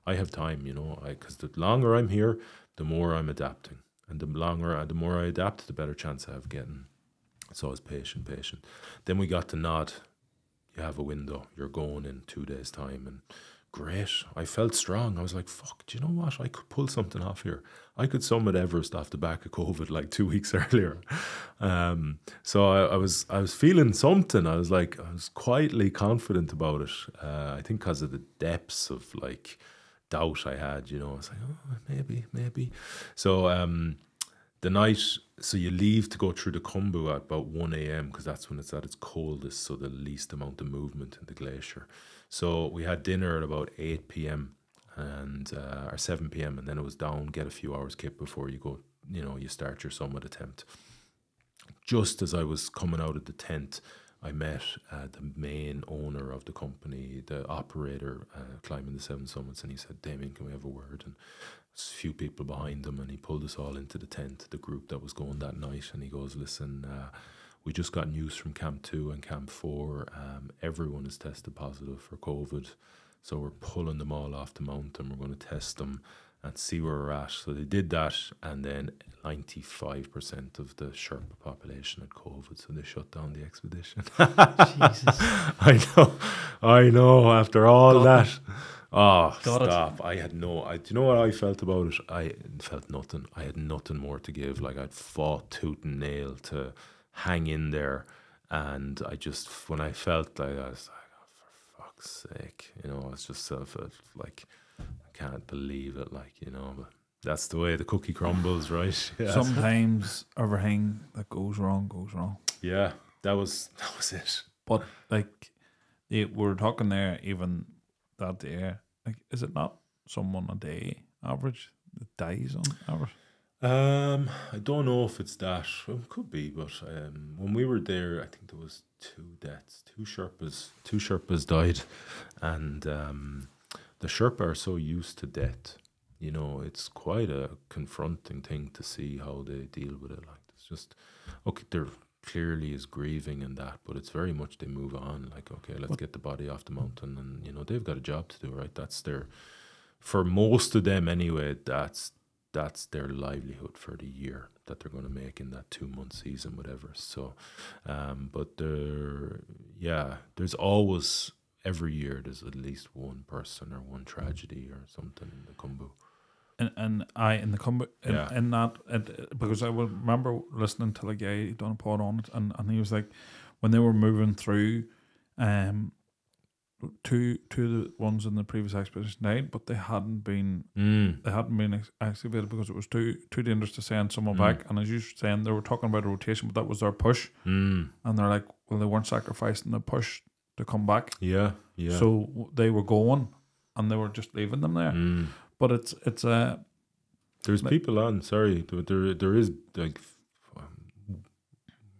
I have time, because the longer I'm here, the more I'm adapting, and the more I adapt, the better chance I have getting. So I was patient. Then we got the nod, you have a window, you're going in 2 days' time, and great. I felt strong. I was like, fuck, do you know what? I could pull something off here. I could summit Everest off the back of COVID like 2 weeks earlier. So I was feeling something. I was quietly confident about it. I think because of the depths of like doubt I had, I was like, oh, maybe. So the night, so you leave to go through the Cumbu at about 1 a.m. because that's when it's at its coldest, so the least amount of movement in the glacier. So we had dinner at about 8 p.m. or 7 p.m. and then it was down, get a few hours kip before you go, you start your summit attempt. Just as I was coming out of the tent, I met the main owner of the company, the operator climbing the 7 summits, and he said, Damian, can we have a word? And there's a few people behind him, and he pulled us all into the tent, the group that was going that night, and he goes, listen, we just got news from Camp 2 and Camp 4. Everyone is tested positive for COVID. So we're pulling them all off the mountain. We're going to test them and see where we're at. So they did that, and then 95% of the Sherpa population had COVID, so they shut down the expedition. Jesus. I know, after all that. Oh, stop. Do you know what I felt about it? I felt nothing. I had nothing more to give. Like, I'd fought tooth and nail to hang in there, and when I felt like, I was like, oh, for fuck's sake, it's just like, I can't believe it, like, but that's the way the cookie crumbles, right? Yeah. Sometimes everything that goes wrong goes wrong. Yeah, that was it. But like, we were talking there, even that day, like, is it not someone a day average that dies on average? I don't know if it's that. Well, it could be, but when we were there, I think there was 2 deaths. Two Sherpas died, and the Sherpa are so used to death. It's quite a confronting thing to see how they deal with it. Like, it's just, okay, there clearly is grieving and that, but it's very much they move on. Like, okay, let's get the body off the mountain, and they've got a job to do, right? That's for most of them anyway, that's their livelihood for the year that they're going to make in that 2-month season with Everest. So, but there's always, every year, there's at least one person or one tragedy or something in the Cumbu. in the in that because I would remember listening to a guy done a pod on it, and he was like, when they were moving through, two of the ones in the previous expedition died, but they hadn't been excavated because it was too dangerous to send someone back. And as you were saying, they were talking about a rotation, but that was their push, and they're like, well, they weren't sacrificing the push to come back. Yeah. So they were going, and they were just leaving them there. But it's there's like, people on. Sorry, there is like,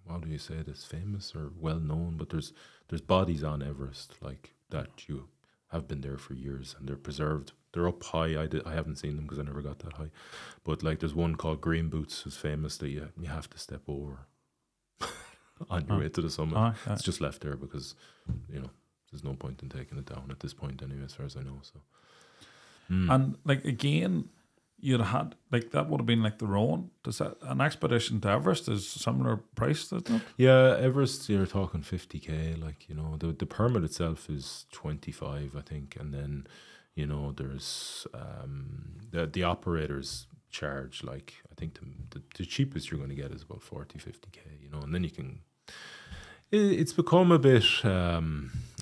how do you say this? Famous or well known, but there's bodies on Everest like that you have been there for years, and they're preserved. They're up high. I haven't seen them because I never got that high. But like, there's one called Green Boots, who's famous that you have to step over on your way to the summit. It's just left there because there's no point in taking it down at this point anyway, as far as I know. So. And like again, you'd had like that would have been like the Rowan. Does that an expedition to Everest is similar price, isn't it? Yeah, Everest you're talking 50k. Like the permit itself is 25, I think, and then there's the operators charge like I think the cheapest you're going to get is about 40-50k. And then you can. It's become a bit.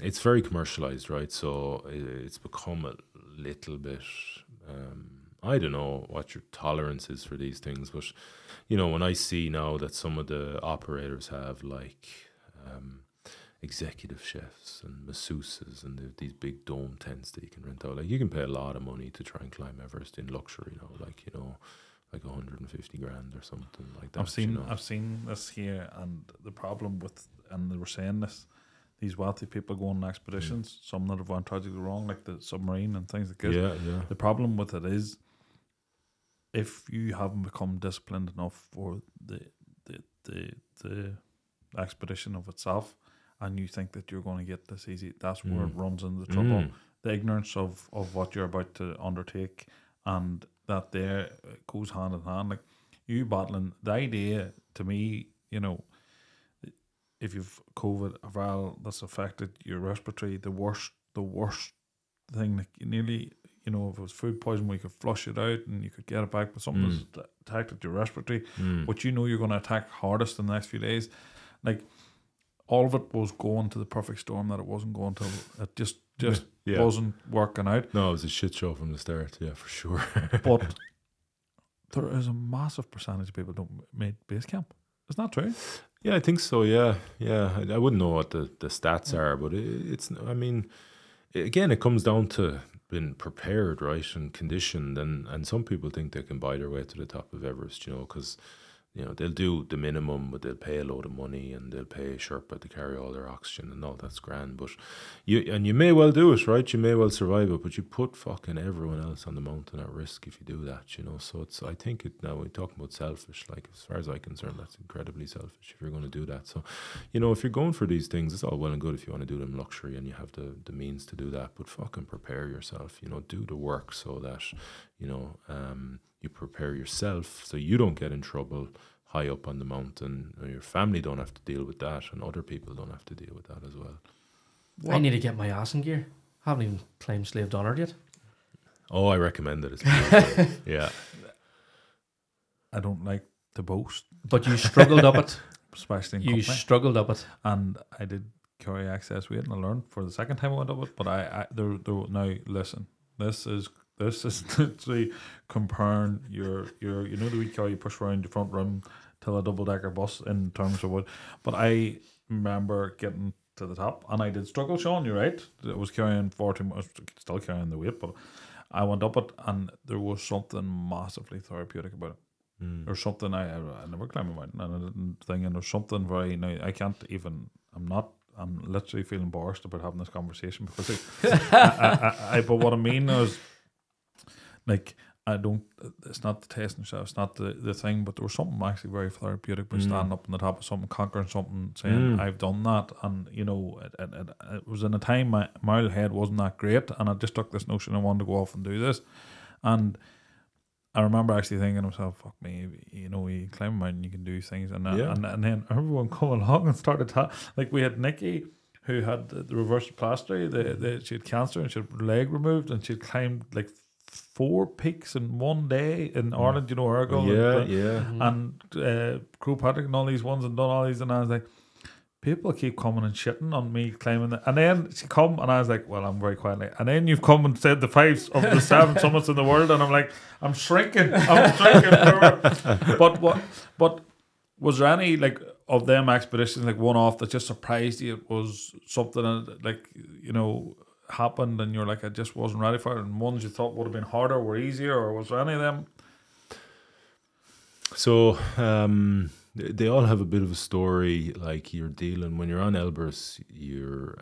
It's very commercialized, right? So it's become a little bit. I don't know what your tolerance is for these things, but when I see now that some of the operators have like executive chefs and masseuses, and they've these big dome tents that you can rent out, like you can pay a lot of money to try and climb Everest in luxury now, like 150 grand or something like that. I've seen this here, and the problem with, and they were saying this, these wealthy people go on expeditions, some that have gone tragically wrong, like the submarine and things like this. Yeah. The problem with it is, if you haven't become disciplined enough for the expedition of itself, and you think that you're going to get this easy, that's where it runs into trouble. The ignorance of what you're about to undertake, and that there goes hand in hand. Like you battling the idea, to me, if you've COVID, a viral that's affected your respiratory, the worst thing, like you nearly, if it was food poisoning, we could flush it out and you could get it back, but something that's attacked your respiratory, but you're going to attack hardest in the next few days. Like all of it was going to the perfect storm that it wasn't going to. It just wasn't working out. No, it was a shit show from the start. Yeah, for sure. But there is a massive percentage of people don't make base camp. Isn't that true? Yeah, I think so. Yeah. I wouldn't know what the stats are, but it's. I mean, again, it comes down to being prepared, right, and conditioned, and some people think they can buy their way to the top of Everest, because they'll do the minimum, but they'll pay a load of money and they'll pay a Sherpa to carry all their oxygen and all that's grand. But you may well do it, right? You may well survive it, but you put fucking everyone else on the mountain at risk if you do that, So I think now we're talking about selfish. Like as far as I'm concerned, that's incredibly selfish if you're going to do that. So, if you're going for these things, it's all well and good if you want to do them luxury and you have the means to do that. But fucking prepare yourself. Do the work so that you prepare yourself so you don't get in trouble high up on the mountain. Your family don't have to deal with that, and other people don't have to deal with that as well. I need to get my ass in gear. Haven't even climbed Slave Donard yet. Oh, I recommend it. It's yeah. I don't like to boast, but you struggled up it. Especially in company. Struggled up it, and I did carry access weight, and I learned for the second time I went up it. But there now listen. This is literally comparing your the wee car you push around your front rim till a double decker bus in terms of what. But I remember getting to the top, and I did struggle, Sean. You're right. I was carrying 40. I was still carrying the weight, but I went up it, and there was something massively therapeutic about it. There's something I never climbed a mountain, and I didn't think, and there's something very. Now I can't even. I'm literally feeling embarrassed about having this conversation because but what I mean is, like, it's not the test yourself, it's not the thing, but there was something actually very therapeutic by standing up on the top of something, conquering something, saying I've done that. And it was in a time my head wasn't that great, and I just took this notion I wanted to go off and do this. And I remember actually thinking to myself, fuck me, you climb a mountain, you can do things. And then everyone come along and started like we had Nikki, who had the reverse plastry, she had cancer and she had her leg removed, and she'd climbed like 4 peaks in one day in Ireland, you know, Argo. And Crew Patrick and all these ones and done all these. And I was like, people keep coming and shitting on me claiming that. And then she come and I was like, well, I'm very quietly. And then you've come and said the 5 of the 7 summits in the world. And I'm like, I'm shrinking. But was there any, like, of them expeditions, like one-off that just surprised you? It was something that, like, you know, happened and you're like, I just wasn't ready for it, and ones you thought would have been harder were easier, or was there any of them? So they all have a bit of a story. Like, you're dealing when you're on Elbrus, you're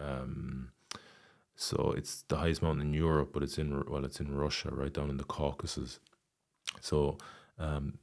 so it's the highest mountain in Europe, but it's in Russia, right down in the Caucasus. So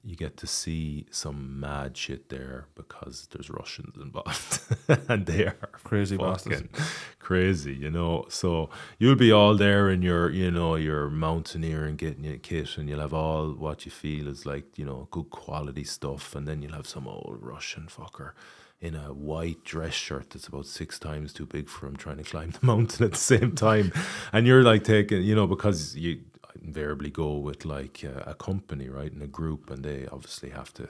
you get to see some mad shit there because there's Russians involved, and they are crazy bastards. Crazy, you know. So you'll be all there in your, you know, your mountaineering, getting your kit, and you'll have all what you feel is like, you know, good quality stuff, and then you'll have some old Russian fucker in a white dress shirt that's about 6 times too big for him trying to climb the mountain at the same time, and you're like taking, you know, because you invariably go with like a company, right, in a group, and they obviously have to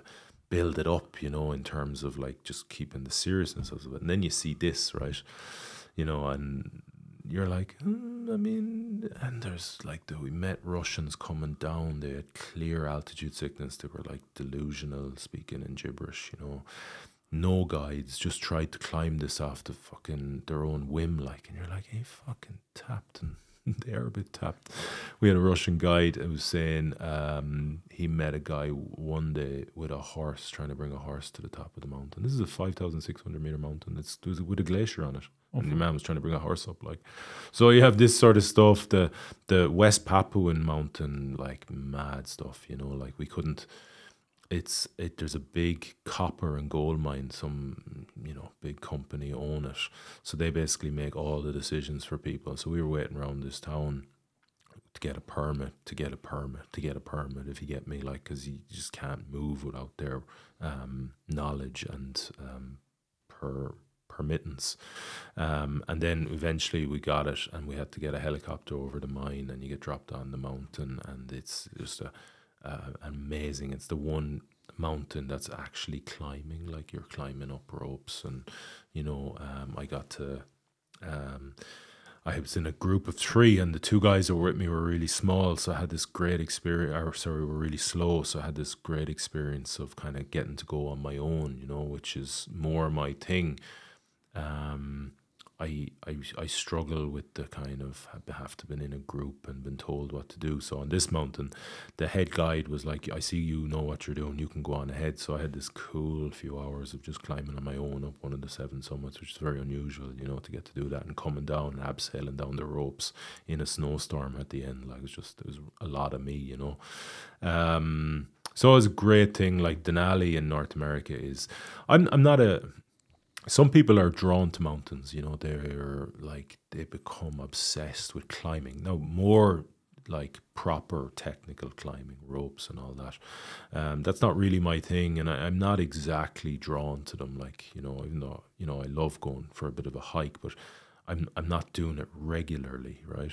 build it up, you know, in terms of like just keeping the seriousness of it. And then you see this, right, you know, and you're like, I mean, and there's like we met Russians coming down. They had clear altitude sickness. They were like delusional, speaking in gibberish, you know. No guides, just tried to climb this off the fucking their own whim, like, and you're like, hey, fucking tapped, and they are a bit tapped. We had a Russian guide who was saying he met a guy one day with a horse, trying to bring a horse to the top of the mountain. This is a 5,600 meter mountain. It was with a glacier on it. And the man was trying to bring a horse up, like. So you have this sort of stuff, the West Papuan mountain, like mad stuff, you know, like we couldn't. There's a big copper and gold mine, some, you know, big company own it, so they basically make all the decisions for people. So we were waiting around this town to get a permit, if you get me, like, because you just can't move without their knowledge and permittance, and then eventually we got it, and we had to get a helicopter over the mine, and you get dropped on the mountain, and it's just amazing. It's the one mountain that's actually climbing, like you're climbing up ropes, and you know, I was in a group of 3, and the 2 guys that were with me were really small, so I had this great experience, were really slow, so I had this great experience of kind of getting to go on my own, you know, which is more my thing. I struggle with the kind of have to been in a group and been told what to do. So on this mountain, the head guide was like, I see you know what you're doing, you can go on ahead. So I had this cool few hours of just climbing on my own up one of the 7 summits, which is very unusual, you know, to get to do that, and coming down and abseiling down the ropes in a snowstorm at the end. Like, it was a lot of me, you know. So it was a great thing. Like Denali in North America is, I'm not a. Some people are drawn to mountains, you know, they're like, they become obsessed with climbing. Now, more like proper technical climbing, ropes and all that. That's not really my thing, and I'm not exactly drawn to them, like, you know, even though, you know, I love going for a bit of a hike, but I'm not doing it regularly, right?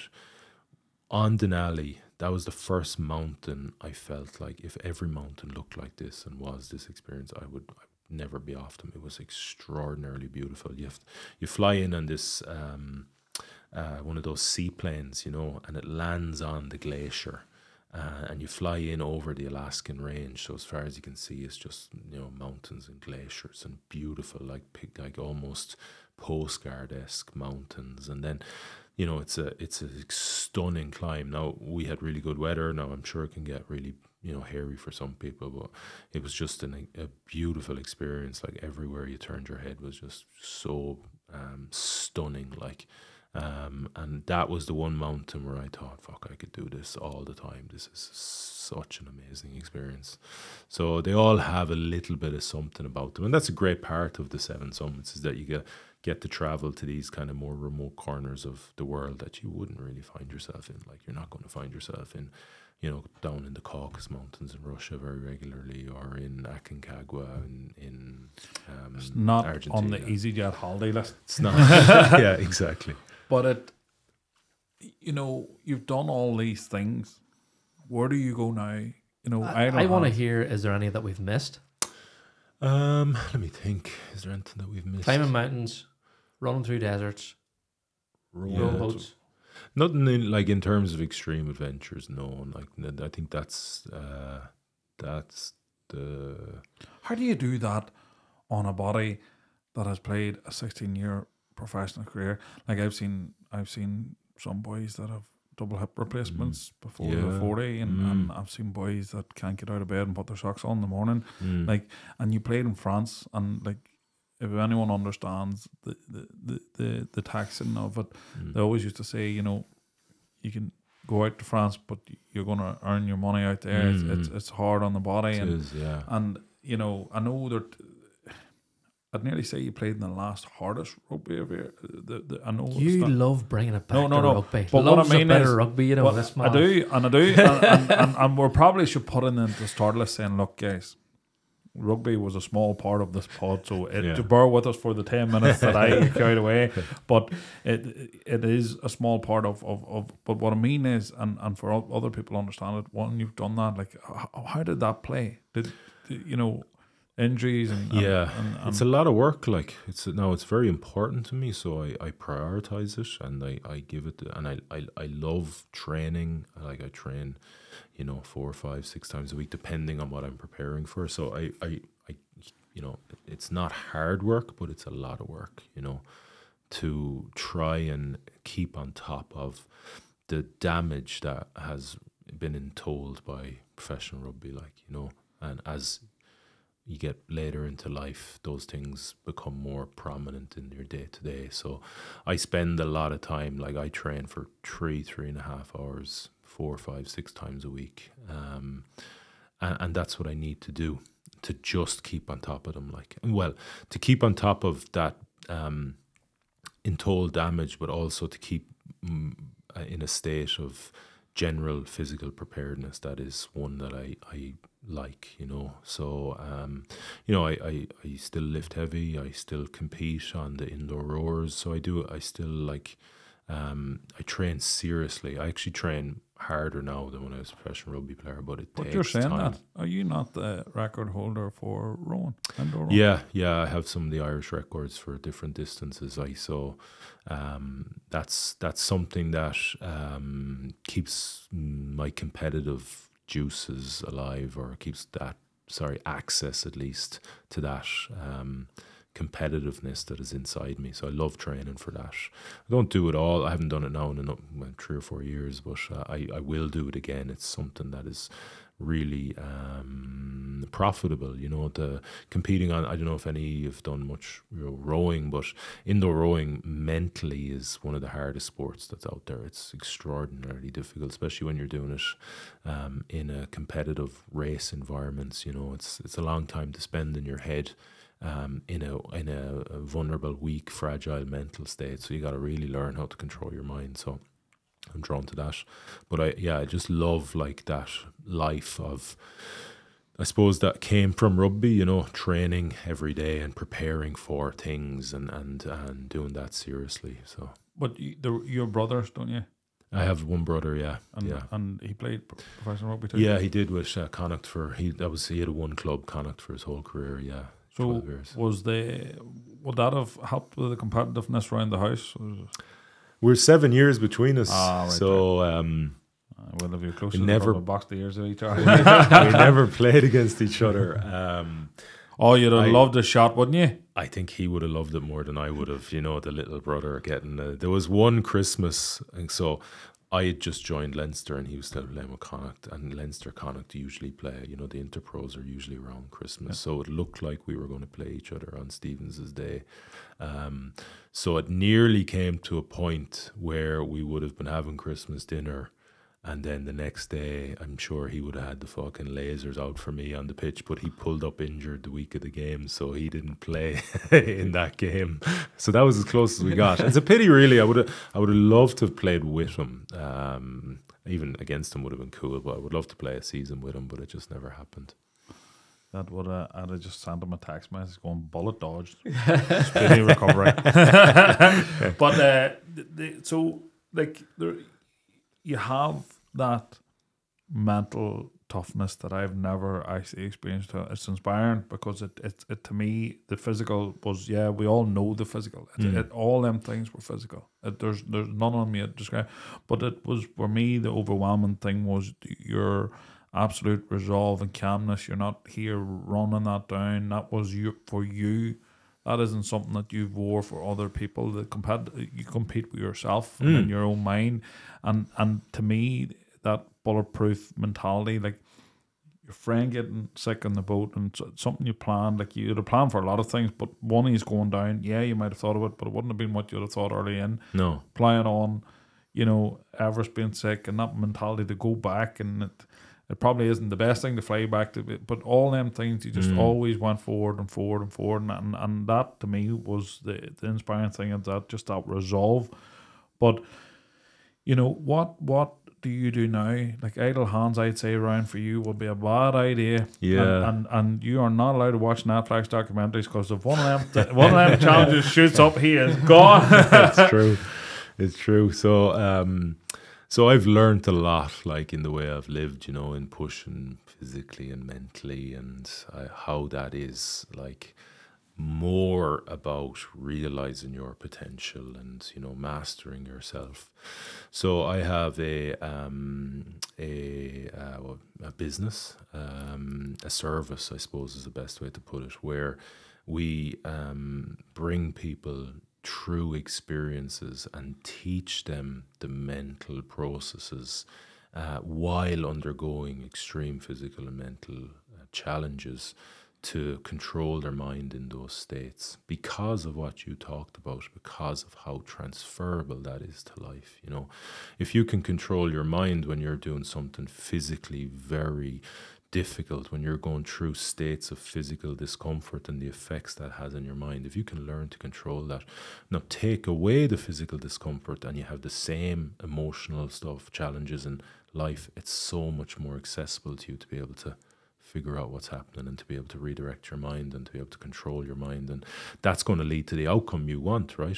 On Denali, that was the first mountain I felt like if every mountain looked like this and was this experience, I would never be off them. It was extraordinarily beautiful. You fly in on this one of those seaplanes, you know, and it lands on the glacier, and you fly in over the Alaskan range. So as far as you can see, it's just, you know, mountains and glaciers and beautiful, like almost postcard-esque mountains. And then, you know, it's a stunning climb. Now, we had really good weather. Now, I'm sure it can get really, you know, hairy for some people, but it was just a beautiful experience. Like, everywhere you turned your head was just so stunning, like, and that was the one mountain where I thought, fuck, I could do this all the time. This is such an amazing experience. So they all have a little bit of something about them, and that's a great part of the 7 summits, is that you get to travel to these kind of more remote corners of the world that you wouldn't really find yourself in. Like, you're not going to find yourself in, you know, down in the Caucasus Mountains in Russia very regularly, or in Aconcagua in it's not Argentina. On the EasyJet holiday list. It's not. Yeah, exactly. But you know, you've done all these things, where do you go now? You know, I want to hear, is there any that we've missed? Let me think. Is there anything that we've missed? Climbing mountains, running through deserts, rowboats. Nothing in, like, in terms of extreme adventures. No, like I think that's the. How do you do that on a body that has played a 16-year professional career? Like I've seen some boys that have double hip replacements before they're 40, and I've seen boys that can't get out of bed and put their socks on in the morning. Like, and you played in France, and like, if anyone understands the taxing of it, they always used to say, you know, you can go out to France, but you're going to earn your money out there. It's hard on the body, and you know, I know that. I'd nearly say you played in the last hardest rugby of year. I know you love bringing it back to no. rugby. But Loves what I mean a bit is, of rugby, you know, this man. I do, and we probably should put in the start list saying, look, guys, rugby was a small part of this pod, so to bear with us for the 10 minutes that I carried away, but it is a small part of. But what I mean is, and for other people to understand it, when you've done that, like, how did that play? Did you know? Injuries and it's a lot of work. Like, it's very important to me, so I prioritize it, and I give it, and I love training. Like, I train, you know, 4, 5, 6 times a week, depending on what I'm preparing for. So I you know, it's not hard work, but it's a lot of work, you know, to try and keep on top of the damage that has been told by professional rugby, like, you know, and as you get later into life, those things become more prominent in your day to day. So I spend a lot of time, like, I train for 3.5 hours, 4, 5, 6 times a week. And that's what I need to do to just keep on top of them. Like, well, to keep on top of that toll damage, but also to keep in a state of general physical preparedness. That is one that I like, you know. So you know, I still lift heavy, I still compete on the indoor rowers, so I still like I train seriously. I actually train harder now than when I was a professional rugby player, but it takes you're saying time. That, are you not the record holder for rowing, indoor rowing? Yeah, I have some of the Irish records for different distances. That's something that keeps my competitive juices alive, or keeps that access at least to that competitiveness that is inside me. So I love training for that. I don't do it all. I haven't done it now in 3 or 4 years, but I will do it again. It's something that is really profitable, you know. The competing on, I don't know if any have done much, you know, rowing, but indoor rowing mentally is one of the hardest sports that's out there. It's extraordinarily difficult, especially when you're doing it in a competitive race environments. You know, it's a long time to spend in your head, in a vulnerable, weak, fragile mental state. So you got to really learn how to control your mind. So I'm drawn to that. But I just love, like, that life of, I suppose, that came from rugby, you know, training every day and preparing for things and doing that seriously. So, but your brothers, don't you? I have one brother, yeah. And he played professional rugby too? Yeah, he did with Connacht he had a one club, Connacht, for his whole career, yeah. So would that have helped with the competitiveness around the house? We're 7 years between us, right, so we'll have you closer. We never boxed the ears of each other. we never played against each other. You'd have loved a shot, wouldn't you? I think he would have loved it more than I would have. You know, the little brother getting. There was one Christmas, and so I had just joined Leinster, and he was still playing with Connacht. And Leinster Connacht usually play. You know, the interpros are usually around Christmas, so it looked like we were going to play each other on Stevens's Day. So it nearly came to a point where we would have been having Christmas dinner, and then the next day, I'm sure he would have had the fucking lasers out for me on the pitch, but he pulled up injured the week of the game, so he didn't play in that game. So that was as close as we got. It's a pity, really. I would have loved to have played with him. Even against him would have been cool, but I would love to play a season with him, but it just never happened. That would I'd have just sent him a text message going, bullet dodged, speedy recovery. But so, like, there, you have that mental toughness that I've never actually experienced. It's inspiring because it to me, the physical was, yeah, we all know the physical. All them things were physical. There's none on me to describe, but it was, for me, the overwhelming thing was your absolute resolve and calmness. You're not here running that down. That was you, for you. That isn't something that you wore for other people. You compete with yourself and in your own mind, and to me, that bulletproof mentality, like your friend getting sick on the boat and something you planned, like you had a plan for a lot of things, but one is going down. Yeah, you might have thought of it, but it wouldn't have been what you'd have thought early in. No. Playing on, Everest being sick and that mentality to go back, and it probably isn't the best thing to fly back to, but all them things, you just always went forward and forward and forward, and that to me was the inspiring thing of that, just that resolve. But what do you do now? Like idle hands, I'd say, around for you would be a bad idea. Yeah. And you are not allowed to watch Netflix documentaries, because if one of them challenges shoots up, he is gone. It's true. It's true. So I've learned a lot, like in the way I've lived, in pushing physically and mentally, and how that is like more about realizing your potential and mastering yourself. So I have a business, a service, I suppose is the best way to put it, where we bring people through experiences and teach them the mental processes while undergoing extreme physical and mental challenges, to control their mind in those states, because of what you talked about, because of how transferable that is to life. If you can control your mind when you're doing something physically very difficult, when you're going through states of physical discomfort and the effects that has on your mind, if you can learn to control that, now take away the physical discomfort and you have the same emotional stuff, challenges in life, it's so much more accessible to you to be able to figure out what's happening and to be able to redirect your mind and to be able to control your mind, and that's going to lead to the outcome you want, right?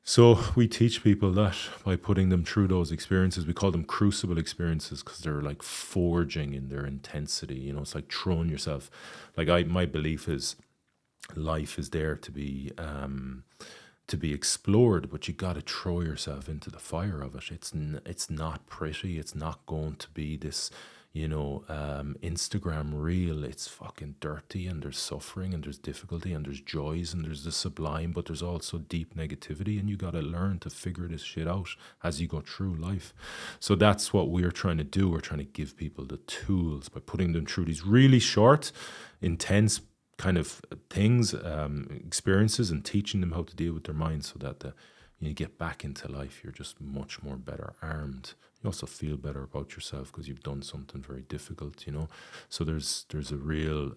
So we teach people that by putting them through those experiences. We call them crucible experiences because they're like forging in their intensity. It's like throwing yourself. My belief is life is there to be explored, but you got to throw yourself into the fire of it. It's not pretty. It's not going to be this Instagram reel. It's fucking dirty, and there's suffering, and there's difficulty, and there's joys, and there's the sublime, but there's also deep negativity, and you got to learn to figure this shit out as you go through life. So that's what we're trying to do. We're trying to give people the tools by putting them through these really short, intense kind of things, experiences, and teaching them how to deal with their minds, so that you get back into life, you're just much more better armed. You also feel better about yourself because you've done something very difficult, So there's a real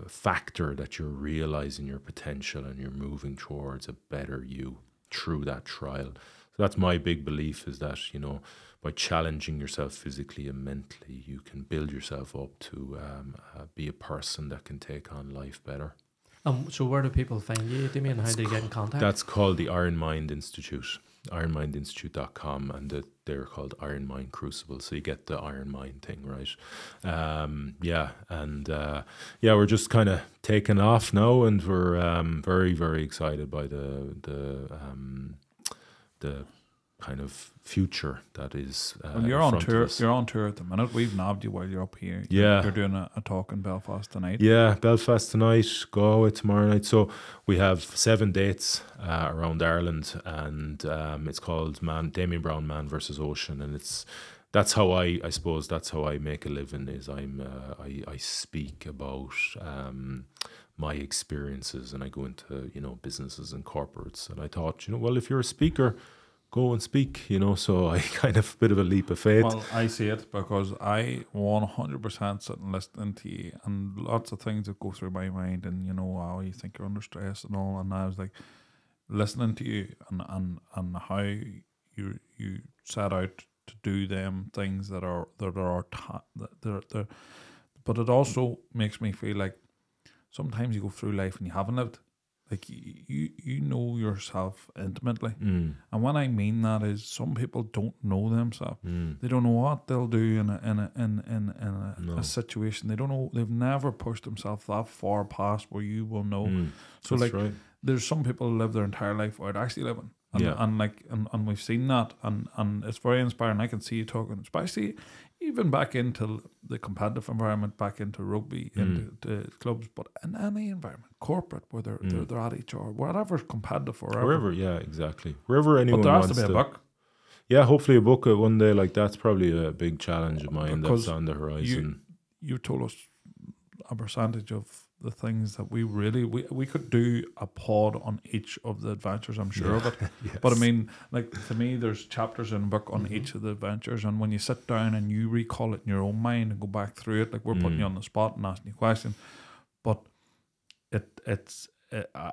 factor that you're realizing your potential and you're moving towards a better you through that trial. So that's my big belief, is that, by challenging yourself physically and mentally, you can build yourself up to be a person that can take on life better. So where do people find you, Damian? How do you get in contact? That's called the Iron Mind Institute, ironmindinstitute.com, and they're called Iron Mind Crucible, so you get the Iron Mind thing, right? We're just kind of taking off now, and we're very, very excited by the kind of future that is. Well, you're on tour. You're on tour at the minute. We've nabbed you while you're up here. Yeah, you're doing a talk in Belfast tonight. Yeah, Belfast tonight, Galway tomorrow night. So we have 7 dates around Ireland, and it's called Damian Browne Man versus Ocean, and that's how I suppose that's how I make a living. Is I speak about my experiences, and I go into businesses and corporates, and I thought well, if you're a speaker, go and speak, so I kind of a bit of a leap of faith. Well, I see it because I 100% sit and listening to you, and lots of things that go through my mind, and wow, you think you're under stress and all, and I was like listening to you and how you set out to do them things that are but it also makes me feel like sometimes you go through life and you haven't lived. like you know yourself intimately, Mm. and what I mean that is some people don't know themselves. Mm. They don't know what they'll do in No. a situation. They don't know. They've never pushed themselves that far past where you will know. Mm. So That's like, right. there's some people who live their entire life without actually living. And, Yeah. and we've seen that, and it's very inspiring. I can see you talking, especially even back into the competitive environment, back into rugby, into clubs, but in any environment, corporate, where they're at each other, whatever's competitive or Wherever, yeah, exactly. Wherever anyone But there has wants to be a book. Yeah, hopefully a book one day. Like, that's probably a big challenge of mine Because that's on the horizon. You told us a percentage of the things that we could do a pod on each of the adventures, I'm sure of it. Yes. But I mean, like, to me, there's chapters in a book on each of the adventures, and when you sit down and you recall it in your own mind and go back through it, like, we're putting you on the spot and asking you questions, but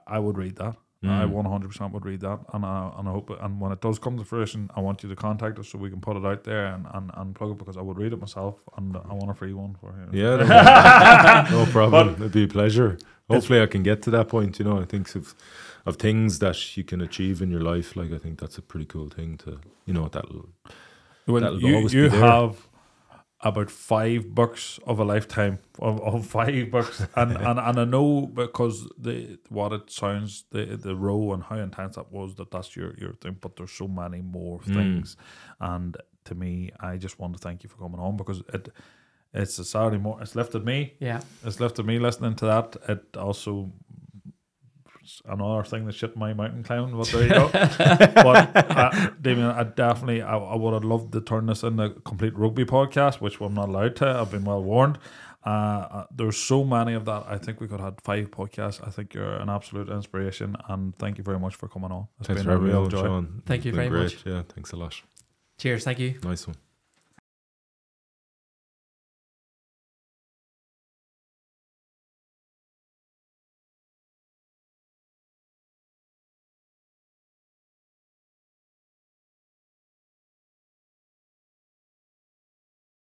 I would read that. I 100% would read that, and I hope, and when it does come to fruition, I want you to contact us so we can put it out there and plug it, because I would read it myself, and I want a free one for you. Yeah, no problem. It'd be a pleasure. Hopefully I can get to that point, you know. I think of things that you can achieve in your life, like, I think that's a pretty cool thing to, you know, that'll always be there. Have about 5 books of a lifetime of 5 books, and I know, because what it sounds, the row and how intense that was, that's your thing, but there's so many more things, and to me, I just want to thank you for coming on, because it's a Saturday morning. It's lifted me. Yeah. It's lifted me listening to that. It also, another thing that shit my mountain climbing, but there you go. But Damian, I would have loved to turn this into a complete rugby podcast, which I'm not allowed to. I've been well warned. There's so many of that. I think we could have 5 podcasts. I think you're an absolute inspiration, and thank you very much for coming on. It's Thanks been for a having me real on, joy. Sean. Thank you It's been very great. much. Yeah, thanks a lot. Cheers. Thank you. Nice one.